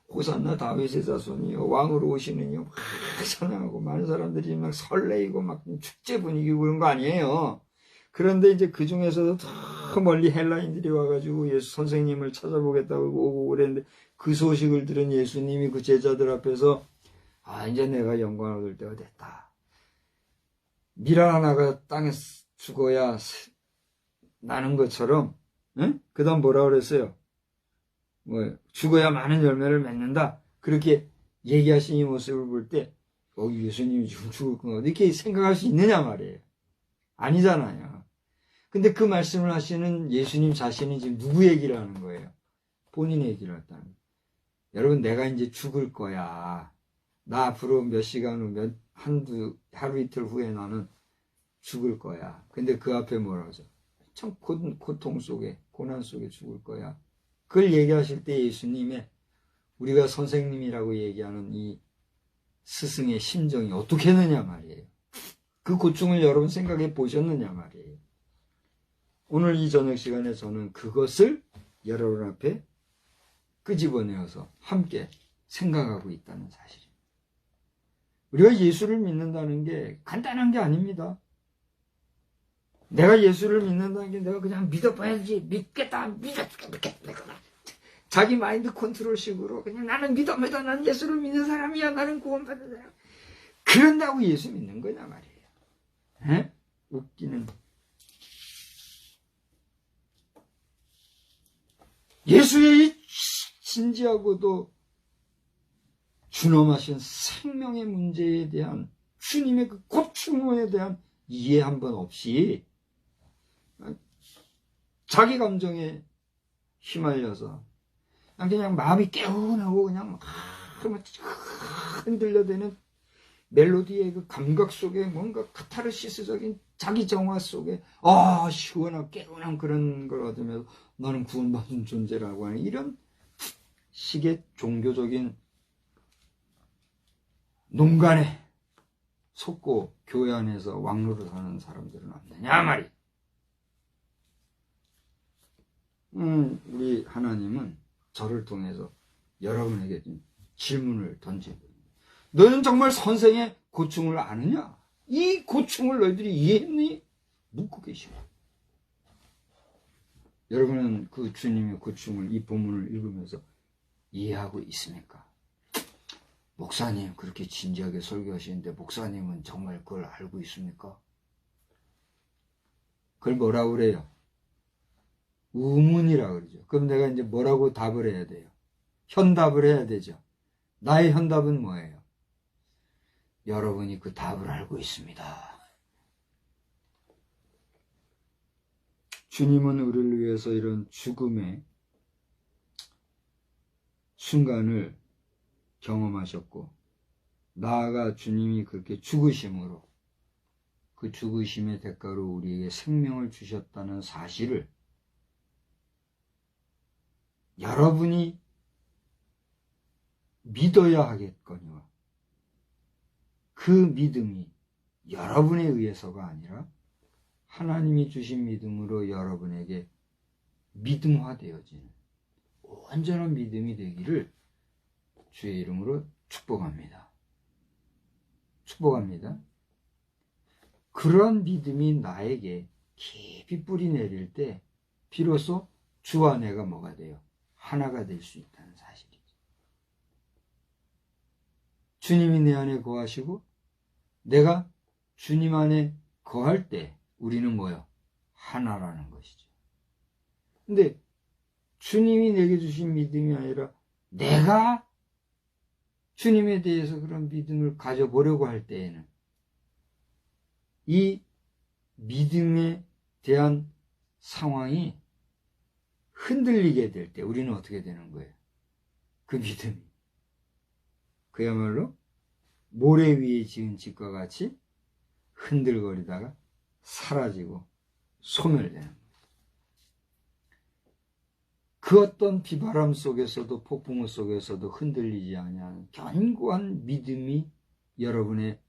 호산나 다윗의 자손이요 왕으로 오시느니요 막 찬양하고 많은 사람들이 막 설레이고 막 축제 분위기고 그런 거 아니에요. 그런데 이제 그 중에서도 더 멀리 헬라인들이 와가지고 예수 선생님을 찾아보겠다고 오고 그랬는데 그 소식을 들은 예수님이 그 제자들 앞에서 이제 내가 영광을 얻을 때가 됐다. 미랄 하나가 땅에 죽어야 나는 것처럼, 응? 그 다음 뭐라 그랬어요? 죽어야 많은 열매를 맺는다. 그렇게 얘기하신 이 모습을 볼 때, 예수님이 지금 죽을 건가? 이렇게 생각할 수 있느냐 말이에요. 아니잖아요. 근데 그 말씀을 하시는 예수님 자신이 지금 누구 얘기를 하는 거예요? 본인 얘기를 했다는 거예요. 여러분, 내가 이제 죽을 거야. 나 앞으로 몇 시간 후, 하루 이틀 후에 나는 죽을 거야. 근데 그 앞에 뭐라고 하죠? 참 고통 속에, 고난 속에 죽을 거야. 그걸 얘기하실 때 예수님의 우리가 선생님이라고 얘기하는 이 스승의 심정이 어떻게 했느냐 말이에요. 그 고충을 여러분 생각해 보셨느냐 말이에요. 오늘 이 저녁 시간에 저는 그것을 여러분 앞에 끄집어내어서 함께 생각하고 있다는 사실입니다. 우리가 예수를 믿는다는 게 간단한 게 아닙니다. 내가 예수를 믿는다는 게 내가 그냥 믿어봐야지, 믿겠다. 자기 마인드 컨트롤식으로 그냥 나는 믿어봐도 난 예수를 믿는 사람이야. 나는 구원받는 사람. 그런다고 예수 믿는 거냐 말이에요. 에? 웃기는. 예수의 이 진지하고도 준엄하신 생명의 문제에 대한 주님의 그 고충에 대한 이해 한 번 없이 자기 감정에 휘말려서 그냥 마음이 개운하고 그냥 흔들려대는 멜로디의 그 감각 속에 뭔가 카타르시스적인 자기 정화 속에 시원하고 개운한 그런 걸 얻으면서 나는 구원받은 존재라고 하는 이런 식의 종교적인 농간에 속고 교회 안에서 왕로를 하는 사람들은 없느냐 말이야. 우리 하나님은 저를 통해서 여러분에게 질문을 던지고 너는 정말 선생의 고충을 아느냐? 이 고충을 너희들이 이해했니? 묻고 계시고. 여러분은 그 주님의 고충을 이 본문을 읽으면서 이해하고 있습니까? 목사님 그렇게 진지하게 설교하시는데 목사님은 정말 그걸 알고 있습니까? 그걸 뭐라고 그래요? 의문이라 그러죠. 그럼 내가 이제 뭐라고 답을 해야 돼요? 현답을 해야 되죠. 나의 현답은 뭐예요? 여러분이 그 답을 알고 있습니다. 주님은 우리를 위해서 이런 죽음의 순간을 경험하셨고, 나아가 주님이 그렇게 죽으심으로 그 죽으심의 대가로 우리에게 생명을 주셨다는 사실을 여러분이 믿어야 하겠거니와, 그 믿음이 여러분에 의해서가 아니라 하나님이 주신 믿음으로 여러분에게 믿음화되어지는 온전한 믿음이 되기를 주의 이름으로 축복합니다. 축복합니다. 그런 믿음이 나에게 깊이 뿌리 내릴 때 비로소 주와 내가 뭐가 돼요? 하나가 될 수 있다는 사실이죠. 주님이 내 안에 거하시고 내가 주님 안에 거할 때 우리는 뭐요? 하나라는 것이죠. 근데 주님이 내게 주신 믿음이 아니라 내가 주님에 대해서 그런 믿음을 가져보려고 할 때에는 이 믿음에 대한 상황이 흔들리게 될 때 우리는 어떻게 되는 거예요? 그 믿음이 그야말로 모래 위에 지은 집과 같이 흔들거리다가 사라지고 소멸되는 거예요. 그 어떤 비바람 속에서도 폭풍우 속에서도 흔들리지 아니하는 견고한 믿음이 여러분의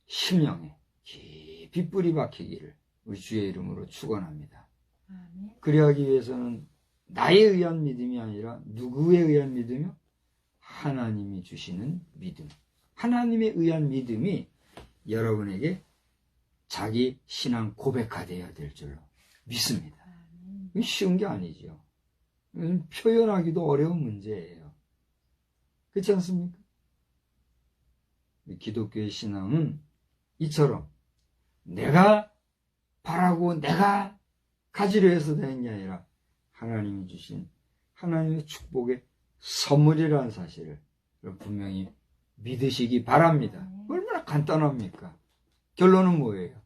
심령에 깊이 뿌리 박히기를 우리 주의 이름으로 축원합니다. 그리하기 위해서는 나에 의한 믿음이 아니라 누구에 의한 믿음이요? 하나님이 주시는 믿음. 하나님에 의한 믿음이 여러분에게 자기 신앙 고백화되어야 될 줄로 믿습니다. 쉬운 게 아니죠. 표현하기도 어려운 문제예요. 그렇지 않습니까? 기독교의 신앙은 이처럼 내가 바라고 내가 가지려 해서 되는 게 아니라 하나님이 주신 하나님의 축복의 선물이라는 사실을 분명히 믿으시기 바랍니다. 얼마나 간단합니까? 결론은 뭐예요?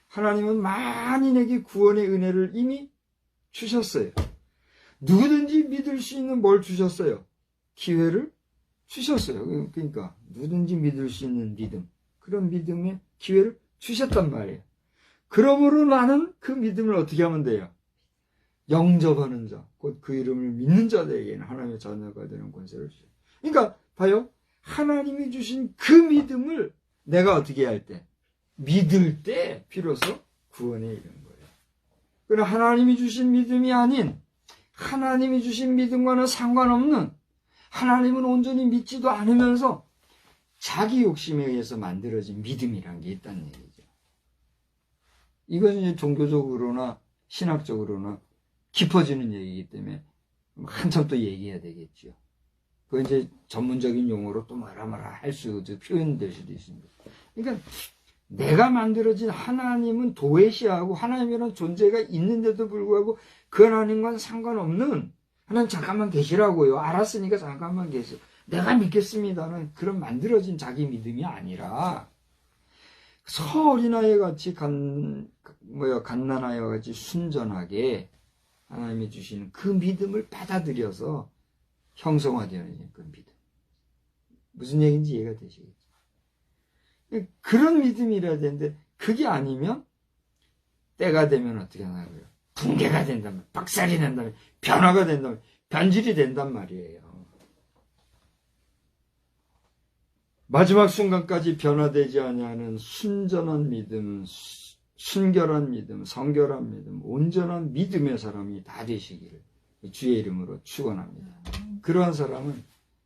하나님은 만인에게 구원의 은혜를 이미 주셨어요. 누구든지 믿을 수 있는 뭘 주셨어요? 기회를 주셨어요. 그러니까 누구든지 믿을 수 있는 믿음, 그런 믿음의 기회를 주셨단 말이에요. 그러므로 나는 그 믿음을 어떻게 하면 돼요? 영접하는 자, 곧 그 이름을 믿는 자들에게는 하나님의 자녀가 되는 권세를 주셔요. 그러니까 봐요. 하나님이 주신 그 믿음을 내가 어떻게 할 때? 믿을 때 비로소 구원에 이르는 거예요. 그러나 하나님이 주신 믿음이 아닌 하나님이 주신 믿음과는 상관없는, 하나님은 온전히 믿지도 않으면서 자기 욕심에 의해서 만들어진 믿음이란 게 있다는 얘기죠. 이것은 이제 종교적으로나 신학적으로나 깊어지는 얘기이기 때문에 한참 또 얘기해야 되겠죠. 그건 이제 전문적인 용어로 또 뭐라 할 수도 표현될 수도 있습니다. 그러니까 내가 만들어진 하나님은 도외시하고 하나님이라는 존재가 있는데도 불구하고 그 하나님과는 상관없는, 하나님 잠깐만 계시라고요. 알았으니까 잠깐만 계세요. 내가 믿겠습니다는 그런 만들어진 자기 믿음이 아니라 어린아이 같이 갓난아이와 같이 순전하게 하나님이 주시는 그 믿음을 받아들여서 형성화되어지는 그 믿음. 무슨 얘기인지 이해가 되시겠죠? 그런 믿음이라야 되는데 그게 아니면 때가 되면 어떻게 하나고요? 붕괴가 된다면, 박살이 난다면, 변화가 된다면, 변질이 된단 말이에요. 마지막 순간까지 변화되지 아니하는 순전한 믿음, 순결한 믿음, 성결한 믿음, 온전한 믿음의 사람이 다 되시기를 주의 이름으로 축원합니다. 그러한 사람은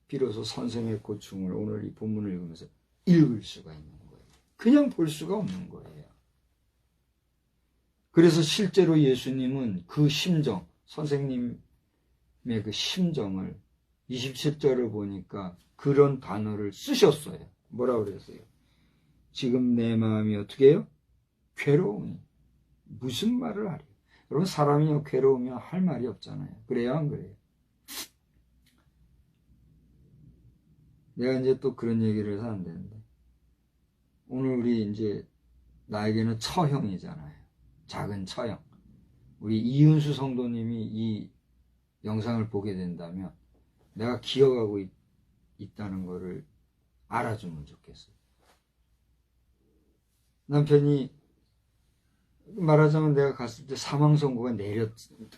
비로소 선생의 고충을 오늘 이 본문을 읽으면서 읽을 수가 있는 거예요. 그냥 볼 수가 없는 거예요. 그래서 실제로 예수님은 그 심정, 선생님의 그 심정을 27절을 보니까 그런 단어를 쓰셨어요. 뭐라고 그랬어요? 지금 내 마음이 어떻게 해요? 괴로우니. 무슨 말을 하려? 여러분, 사람이 괴로우면 할 말이 없잖아요. 그래요, 안 그래요? 내가 이제 또 그런 얘기를 해서 안 되는데, 오늘 우리 이제 나에게는 처형이잖아요. 작은 처형. 우리 이은수 성도님이 이 영상을 보게 된다면 내가 기억하고 있다는 거를 알아주면 좋겠어요. 남편이 말하자면 내가 갔을 때 사망 선고가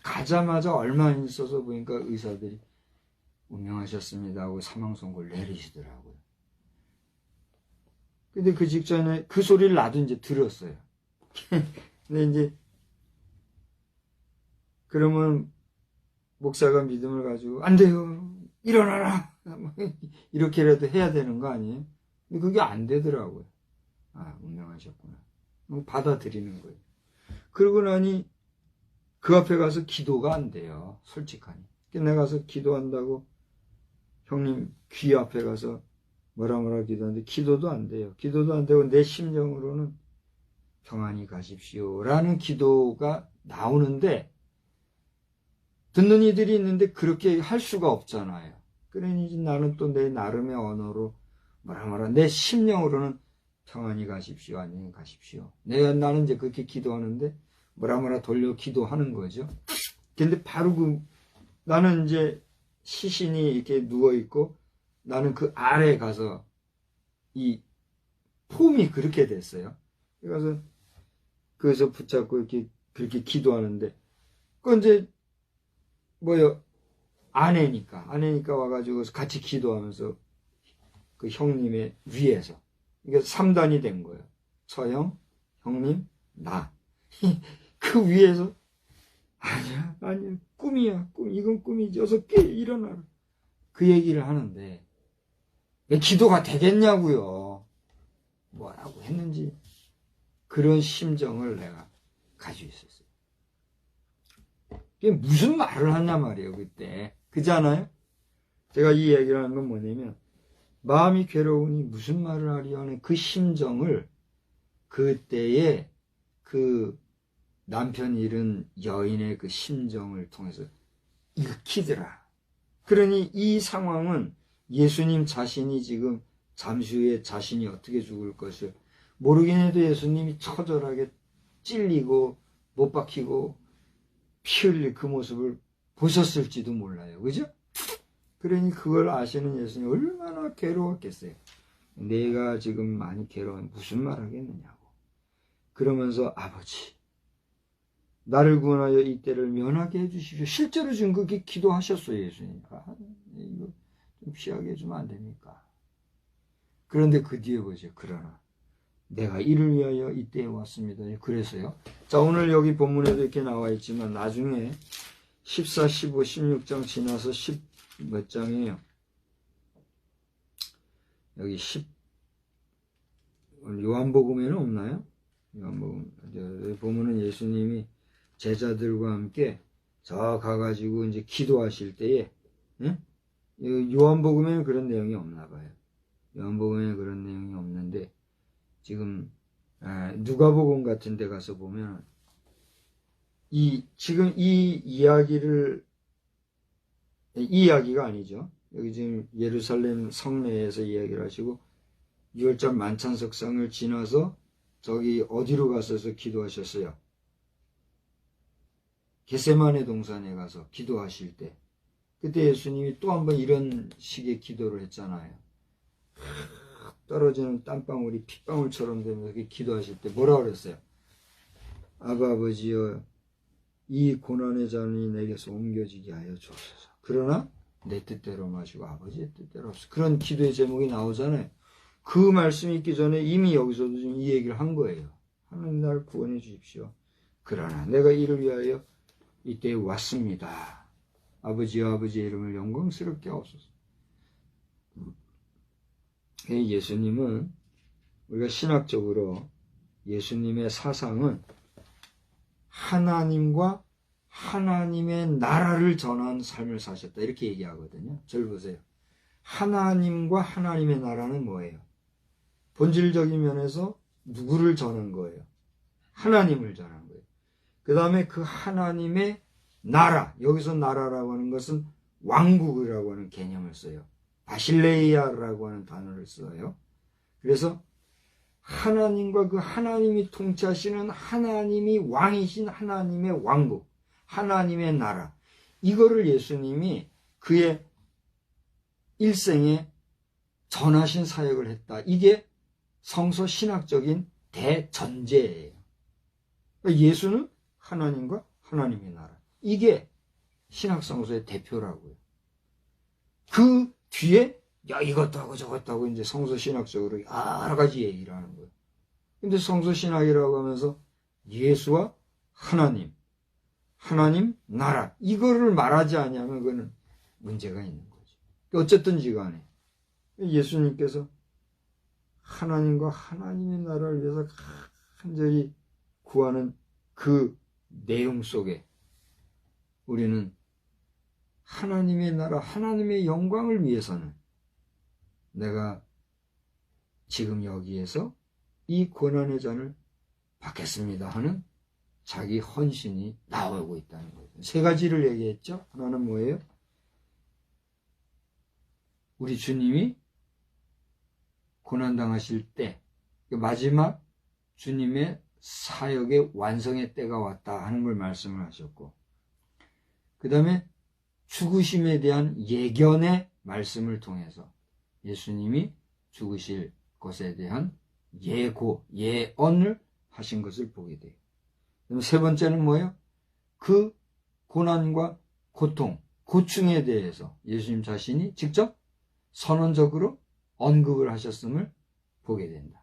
가자마자 얼마 안 있어서 보니까 의사들이 운명하셨습니다 하고 사망 선고를 내리시더라고요. 근데 그 직전에 그 소리를 나도 이제 들었어요. 근데 이제 그러면 목사가 믿음을 가지고 안 돼요, 일어나라, 이렇게라도 해야 되는 거 아니에요? 근데 그게 안 되더라고요. 아, 운명하셨구나. 받아들이는 거예요. 그러고 나니 그 앞에 가서 기도가 안 돼요, 솔직하니. 내가 가서 기도한다고 형님 귀 앞에 가서 뭐라 기도하는데 기도도 안 돼요. 기도도 안 되고 내 심정으로는 평안히 가십시오 라는 기도가 나오는데 듣는 이들이 있는데 그렇게 할 수가 없잖아요. 그러니 나는 또 내 나름의 언어로 내 심령으로는 평안히 가십시오, 안녕히 가십시오. 나는 이제 그렇게 기도하는데 돌려 기도하는 거죠. 근데 바로 나는 이제 시신이 이렇게 누워있고 나는 그 아래에 가서 이 폼이 그렇게 됐어요. 그래서 거기서 붙잡고 이렇게 그렇게 기도하는데 그 이제 아내니까 와가지고 같이 기도하면서 그 형님의 위에서 이게 3단이 된 거예요. 처형, 형님, 나. 그 위에서 아니야, 꿈이야, 이건 꿈이지. 어서 깨, 일어나라. 그 얘기를 하는데 왜 기도가 되겠냐고요. 뭐라고 했는지 그런 심정을 내가 가지고 있었어요. 그게 무슨 말을 하냐 말이에요, 그때. 그잖아요? 제가 이 얘기를 하는 건 뭐냐면 마음이 괴로우니 무슨 말을 하려 하는 그 심정을 그때의 그 남편 잃은 여인의 그 심정을 통해서 읽히더라. 그러니 이 상황은 예수님 자신이 지금 잠시 후에 자신이 어떻게 죽을 것을 모르긴 해도 예수님이 처절하게 찔리고 못 박히고 피 흘릴 그 모습을 보셨을지도 몰라요. 그죠? 그러니 그걸 아시는 예수님이 얼마나 괴로웠겠어요. 내가 지금 많이 괴로운 무슨 말 하겠느냐고. 그러면서 아버지 나를 구원하여 이 때를 면하게 해주십시오. 실제로 지금 그렇게 기도하셨어요, 예수님. 이거 좀 피하게 해주면 안 됩니까? 그런데 그 뒤에 보죠. 그러나 내가 이를 위하여 이때에 왔습니다. 그래서요. 자, 오늘 여기 본문에도 이렇게 나와 있지만 나중에 14, 15, 16장 지나서 10 몇 장이에요? 여기 요한복음에는 없나요? 요한복음 보면은 예수님이 제자들과 함께 저 가가지고 이제 기도하실 때에 요한복음에는 그런 내용이 없나 봐요. 요한복음에는 그런 내용이 없는데 지금 누가복음 같은 데 가서 보면 지금 이 이야기가 아니죠. 여기 지금 예루살렘 성내에서 이야기를 하시고 6월절 만찬석상을 지나서 저기 어디로 가셔서 기도하셨어요? 겟세마네 동산에 가서 기도하실 때 그때 예수님이 또 한 번 이런 식의 기도를 했잖아요. 떨어지는 땀방울이 핏방울처럼 되면서 기도하실 때 뭐라고 그랬어요? 아버지여 이 고난의 잔이 내게서 옮겨지게 하여 주옵소서. 그러나 내 뜻대로 마시고 아버지의 뜻대로 없어. 그런 기도의 제목이 나오잖아요. 그 말씀이 있기 전에 이미 여기서도 지금 이 얘기를 한 거예요. 하나님 나를 구원해 주십시오. 그러나 내가 이를 위하여 이때에 왔습니다. 아버지여 아버지의 이름을 영광스럽게 하옵소서. 예수님은 우리가 신학적으로 예수님의 사상은 하나님과 하나님의 나라를 전한 삶을 사셨다 이렇게 얘기하거든요. 저를 보세요. 하나님과 하나님의 나라는 뭐예요? 본질적인 면에서 누구를 전한 거예요? 하나님을 전한 거예요. 그 다음에 그 하나님의 나라, 여기서 나라라고 하는 것은 왕국이라고 하는 개념을 써요. 바실레이아라고 하는 단어를 써요. 그래서 하나님과 그 하나님이 통치하시는 하나님이 왕이신 하나님의 왕국, 하나님의 나라, 이거를 예수님이 그의 일생에 전하신 사역을 했다. 이게 성서 신학적인 대전제예요. 예수는 하나님과 하나님의 나라, 이게 신학 성서의 대표라고요. 그 뒤에 야 이것도 하고 저것도 하고 이제 성서 신학적으로 여러 가지 얘기를 하는 거예요. 근데 성서 신학이라고 하면서 예수와 하나님, 하나님 나라 이거를 말하지 않으면 그거는 문제가 있는 거죠. 어쨌든지 간에 예수님께서 하나님과 하나님의 나라를 위해서 간절히 구하는 그 내용 속에 우리는 하나님의 나라, 하나님의 영광을 위해서는 내가 지금 여기에서 이 고난의 잔을 받겠습니다 하는 자기 헌신이 나오고 있다는 거예요. 세 가지를 얘기했죠. 하나는 뭐예요? 우리 주님이 고난당하실 때 마지막 주님의 사역의 완성의 때가 왔다 하는 걸 말씀을 하셨고, 그 다음에 죽으심에 대한 예견의 말씀을 통해서 예수님이 죽으실 것에 대한 예고, 예언을 하신 것을 보게 돼요. 그럼 세 번째는 뭐예요? 그 고난과 고통, 고충에 대해서 예수님 자신이 직접 선언적으로 언급을 하셨음을 보게 된다.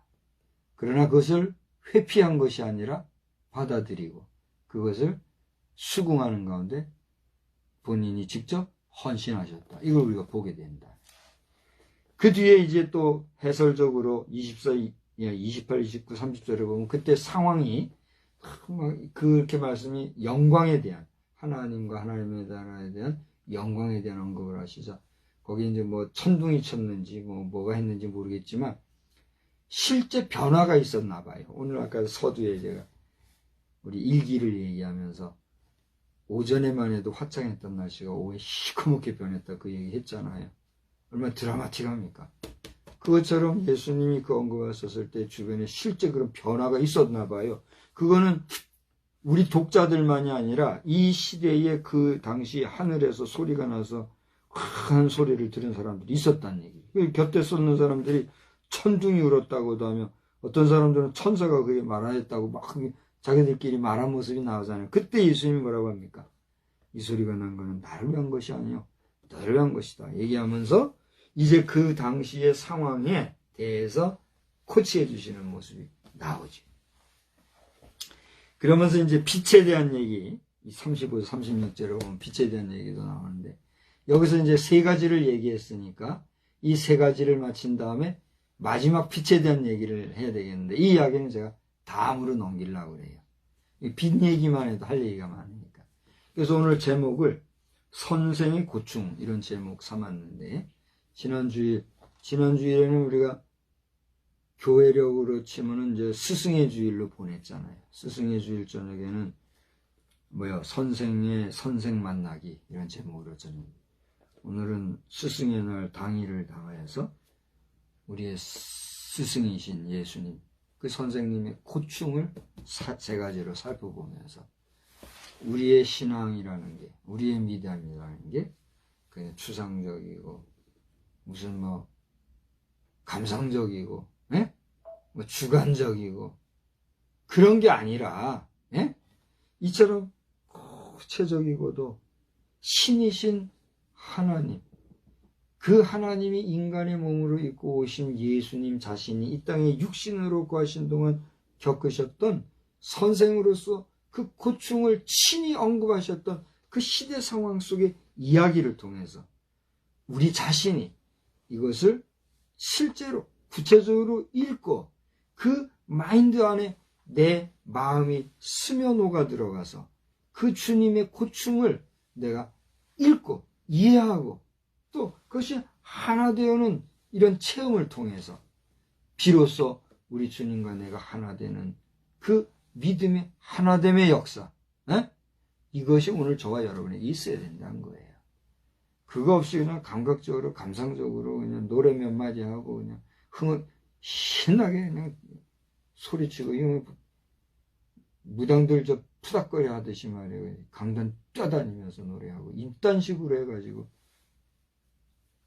그러나 그것을 회피한 것이 아니라 받아들이고 그것을 수긍하는 가운데 본인이 직접 헌신하셨다. 이걸 우리가 보게 된다. 그 뒤에 이제 또 해설적으로 28, 29, 30절에 보면 그때 상황이 그렇게 말씀이 영광에 대한 하나님과 하나님의 나라에 대한 영광에 대한 언급을 하시자 거기 이제 뭐 천둥이 쳤는지 뭐가 했는지 모르겠지만 실제 변화가 있었나 봐요. 오늘 아까 서두에 제가 우리 일기를 얘기하면서 오전에만 해도 화창했던 날씨가 오후에 시커멓게 변했다 그 얘기 했잖아요. 얼마나 드라마틱합니까? 그것처럼 예수님이 그 언급하셨을 때 주변에 실제 그런 변화가 있었나 봐요. 그거는 우리 독자들만이 아니라 이 시대에 그 당시 하늘에서 소리가 나서 큰 소리를 들은 사람들이 있었다는 얘기. 곁에 쏟는 사람들이 천둥이 울었다고도 하며 어떤 사람들은 천사가 그게 말하였다고 막 자기들끼리 말한 모습이 나오잖아요. 그때 예수님이 뭐라고 합니까? 이 소리가 난 거는 나를 위한 것이 아니요 너를 위한 것이다 얘기하면서 이제 그 당시의 상황에 대해서 코치해 주시는 모습이 나오죠. 그러면서 이제 빛에 대한 얘기 35, 36절에 보면 빛에 대한 얘기도 나오는데 여기서 이제 세 가지를 얘기했으니까 이 세 가지를 마친 다음에 마지막 빛에 대한 얘기를 해야 되겠는데 이 이야기는 제가 다음으로 넘기려고 그래요. 빛 얘기만 해도 할 얘기가 많으니까. 그래서 오늘 제목을 선생의 고충 이런 제목 삼았는데 지난주일에는 우리가 교회력으로 치면은 이제 스승의 주일로 보냈잖아요. 스승의 주일 저녁에는 선생 만나기 이런 제목으로 저녁. 오늘은 스승의 날 당일을 당하여서 우리의 스승이신 예수님 그 선생님의 고충을 세 가지로 살펴보면서 우리의 신앙이라는 게 우리의 믿음이라는 게 그냥 추상적이고 무슨 감상적이고 주관적이고 그런 게 아니라 이처럼 구체적이고도 신이신 하나님 그 하나님이 인간의 몸으로 입고 오신 예수님 자신이 이 땅에 육신으로 거하신 동안 겪으셨던 선생으로서 그 고충을 친히 언급하셨던 그 시대 상황 속의 이야기를 통해서 우리 자신이 이것을 실제로 구체적으로 읽고 그 마인드 안에 내 마음이 스며 녹아 들어가서 그 주님의 고충을 내가 읽고 이해하고 또 그것이 하나 되어는 이런 체험을 통해서 비로소 우리 주님과 내가 하나 되는 그 믿음의 하나됨의 역사, 이것이 오늘 저와 여러분에게 있어야 된다는 거예요. 그거 없이 그냥 감각적으로 감상적으로 그냥 노래 몇 마디 하고 그냥 신나게 그냥 소리치고 이거 무당들 저 푸닥거려 하듯이 말이에요. 강단 뛰어다니면서 노래하고 이딴 식으로 해가지고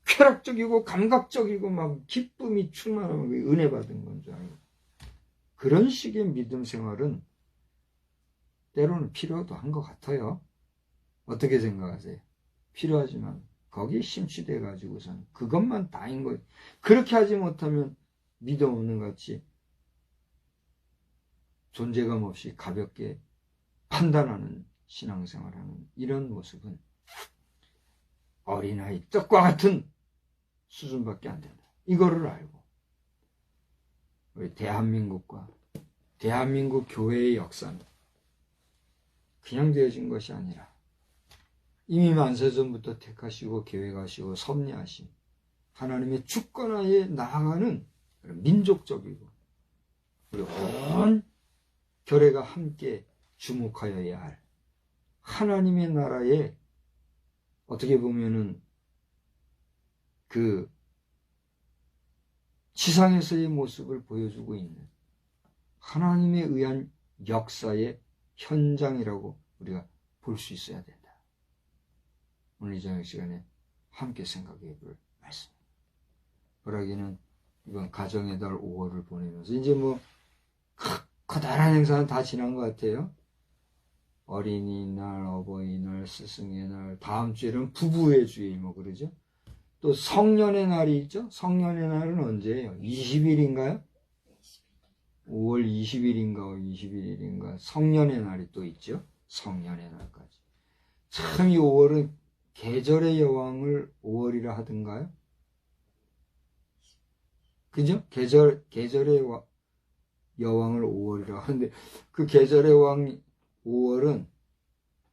쾌락적이고 감각적이고 막 기쁨이 충만하고 은혜 받은 건 줄 알고 그런 식의 믿음 생활은 때로는 필요도 한 것 같아요. 어떻게 생각하세요? 필요하지만 거기에 심취돼 가지고선 그것만 다인 거예요. 그렇게 하지 못하면 믿음 없는 같이 존재감 없이 가볍게 판단하는 신앙생활하는 이런 모습은 어린아이 떡과 같은 수준밖에 안 된다. 이거를 알고 우리 대한민국과 대한민국 교회의 역사는 그냥 되어진 것이 아니라 이미 만세전부터 택하시고 계획하시고 섭리하신 하나님의 주권하에 나아가는 민족적이고 우리 온 교회가 함께 주목하여야 할 하나님의 나라의 어떻게 보면은 그 지상에서의 모습을 보여주고 있는 하나님에 의한 역사의 현장이라고 우리가 볼 수 있어야 된다. 오늘 이 저녁 시간에 함께 생각해 볼 말씀입니다. 보라기는 이번 가정의 달 5월을 보내면서 이제 뭐 커다란 행사는 다 지난 것 같아요. 어린이날, 어버이날, 스승의 날, 다음 주에는 부부의 주일 뭐 그러죠. 또 성년의 날이 있죠. 성년의 날은 언제예요? 20일인가요? 5월 20일인가 21일인가 성년의 날이 또 있죠. 성년의 날까지. 참 이 5월은 계절의 여왕을 5월이라 하던가요? 그죠? 계절의 여왕을 5월이라 하는데 그 계절의 왕 5월은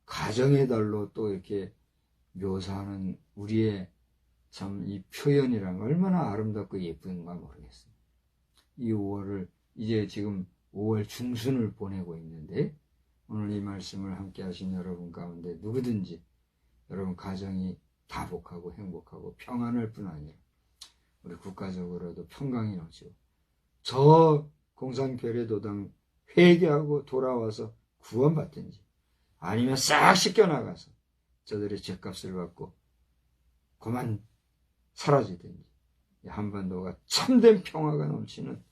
가정의 달로 또 이렇게 묘사하는 우리의 참 이 표현이란 얼마나 아름답고 예쁜가 모르겠어요. 이 5월을 이제 지금 5월 중순을 보내고 있는데 오늘 이 말씀을 함께 하신 여러분 가운데 누구든지 여러분 가정이 다복하고 행복하고 평안할 뿐 아니라 우리 국가적으로도 평강이 넘치고 저 공산괴뢰도당 회개하고 돌아와서 구원받든지 아니면 싹 씻겨나가서 저들의 죗값을 받고 그만 사라지든지 한반도가 참된 평화가 넘치는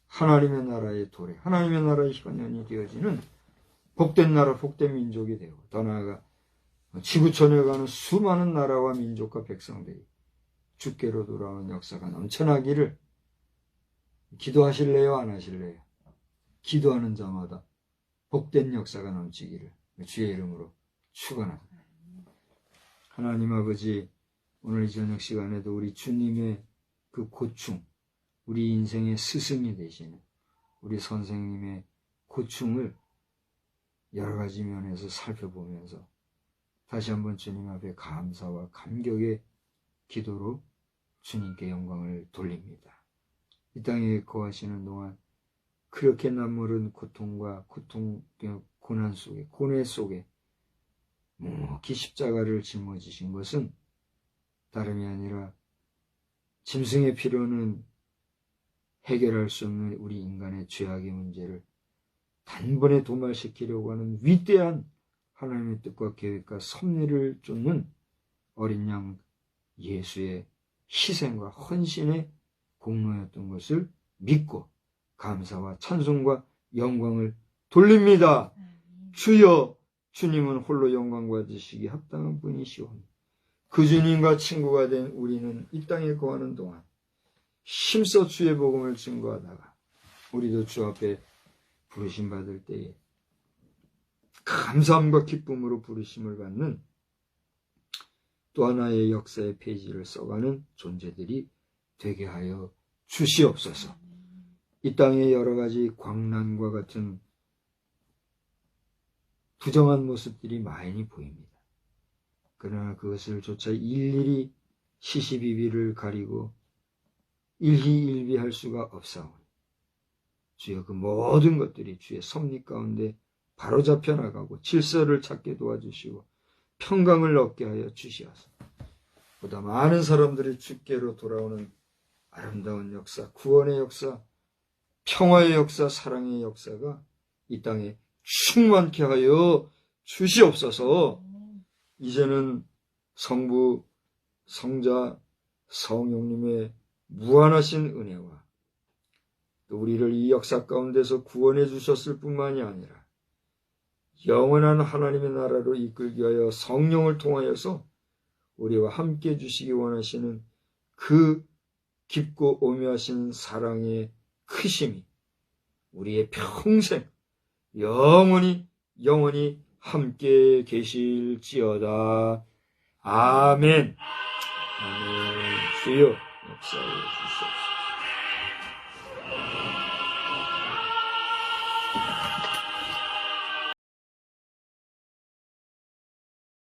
하나님의 나라의 도래, 하나님의 나라의 현현이 되어지는 복된 나라, 복된 민족이 되고 더 나아가 지구촌에 가는 수많은 나라와 민족과 백성들이 주께로 돌아오는 역사가 넘쳐나기를 기도하실래요? 안 하실래요? 기도하는 자마다 복된 역사가 넘치기를 주의 이름으로 축원합니다. 하나님 아버지, 오늘 이 저녁 시간에도 우리 주님의 그 고충, 우리 인생의 스승이 되시는 우리 선생님의 고충을 여러 가지 면에서 살펴보면서 다시 한번 주님 앞에 감사와 감격의 기도로 주님께 영광을 돌립니다. 이 땅에 거하시는 동안 그렇게 남모른 고통과 고난 속에, 고뇌 속에 묵묵히 십자가를 짊어지신 것은 다름이 아니라 짐승의 필요는 해결할 수 없는 우리 인간의 죄악의 문제를 단번에 도말시키려고 하는 위대한 하나님의 뜻과 계획과 섭리를 쫓는 어린 양 예수의 희생과 헌신의 공로였던 것을 믿고 감사와 찬송과 영광을 돌립니다. 주여, 주님은 홀로 영광 받으시기 합당한 분이시오니 그 주님과 친구가 된 우리는 이 땅에 거하는 동안 힘써 주의 복음을 증거하다가 우리도 주 앞에 부르심 받을 때에 감사함과 기쁨으로 부르심을 받는 또 하나의 역사의 페이지를 써가는 존재들이 되게 하여 주시옵소서. 이 땅에 여러 가지 광란과 같은 부정한 모습들이 많이 보입니다. 그러나 그것을 조차 일일이 시시비비를 가리고 일희일비할 수가 없사오니 주여 그 모든 것들이 주의 섭리 가운데 바로잡혀 나가고 질서를 찾게 도와주시고 평강을 얻게 하여 주시옵소서. 보다 많은 사람들이 주께로 돌아오는 아름다운 역사, 구원의 역사, 평화의 역사, 사랑의 역사가 이 땅에 충만케 하여 주시옵소서. 이제는 성부, 성자, 성령님의 무한하신 은혜와 또 우리를 이 역사 가운데서 구원해 주셨을 뿐만이 아니라 영원한 하나님의 나라로 이끌기 위하여 성령을 통하여서 우리와 함께 해주시기 원하시는 그 깊고 오묘하신 사랑의 크심이 우리의 평생 영원히 함께 계실지어다. 아멘. 아멘. 주여 역사에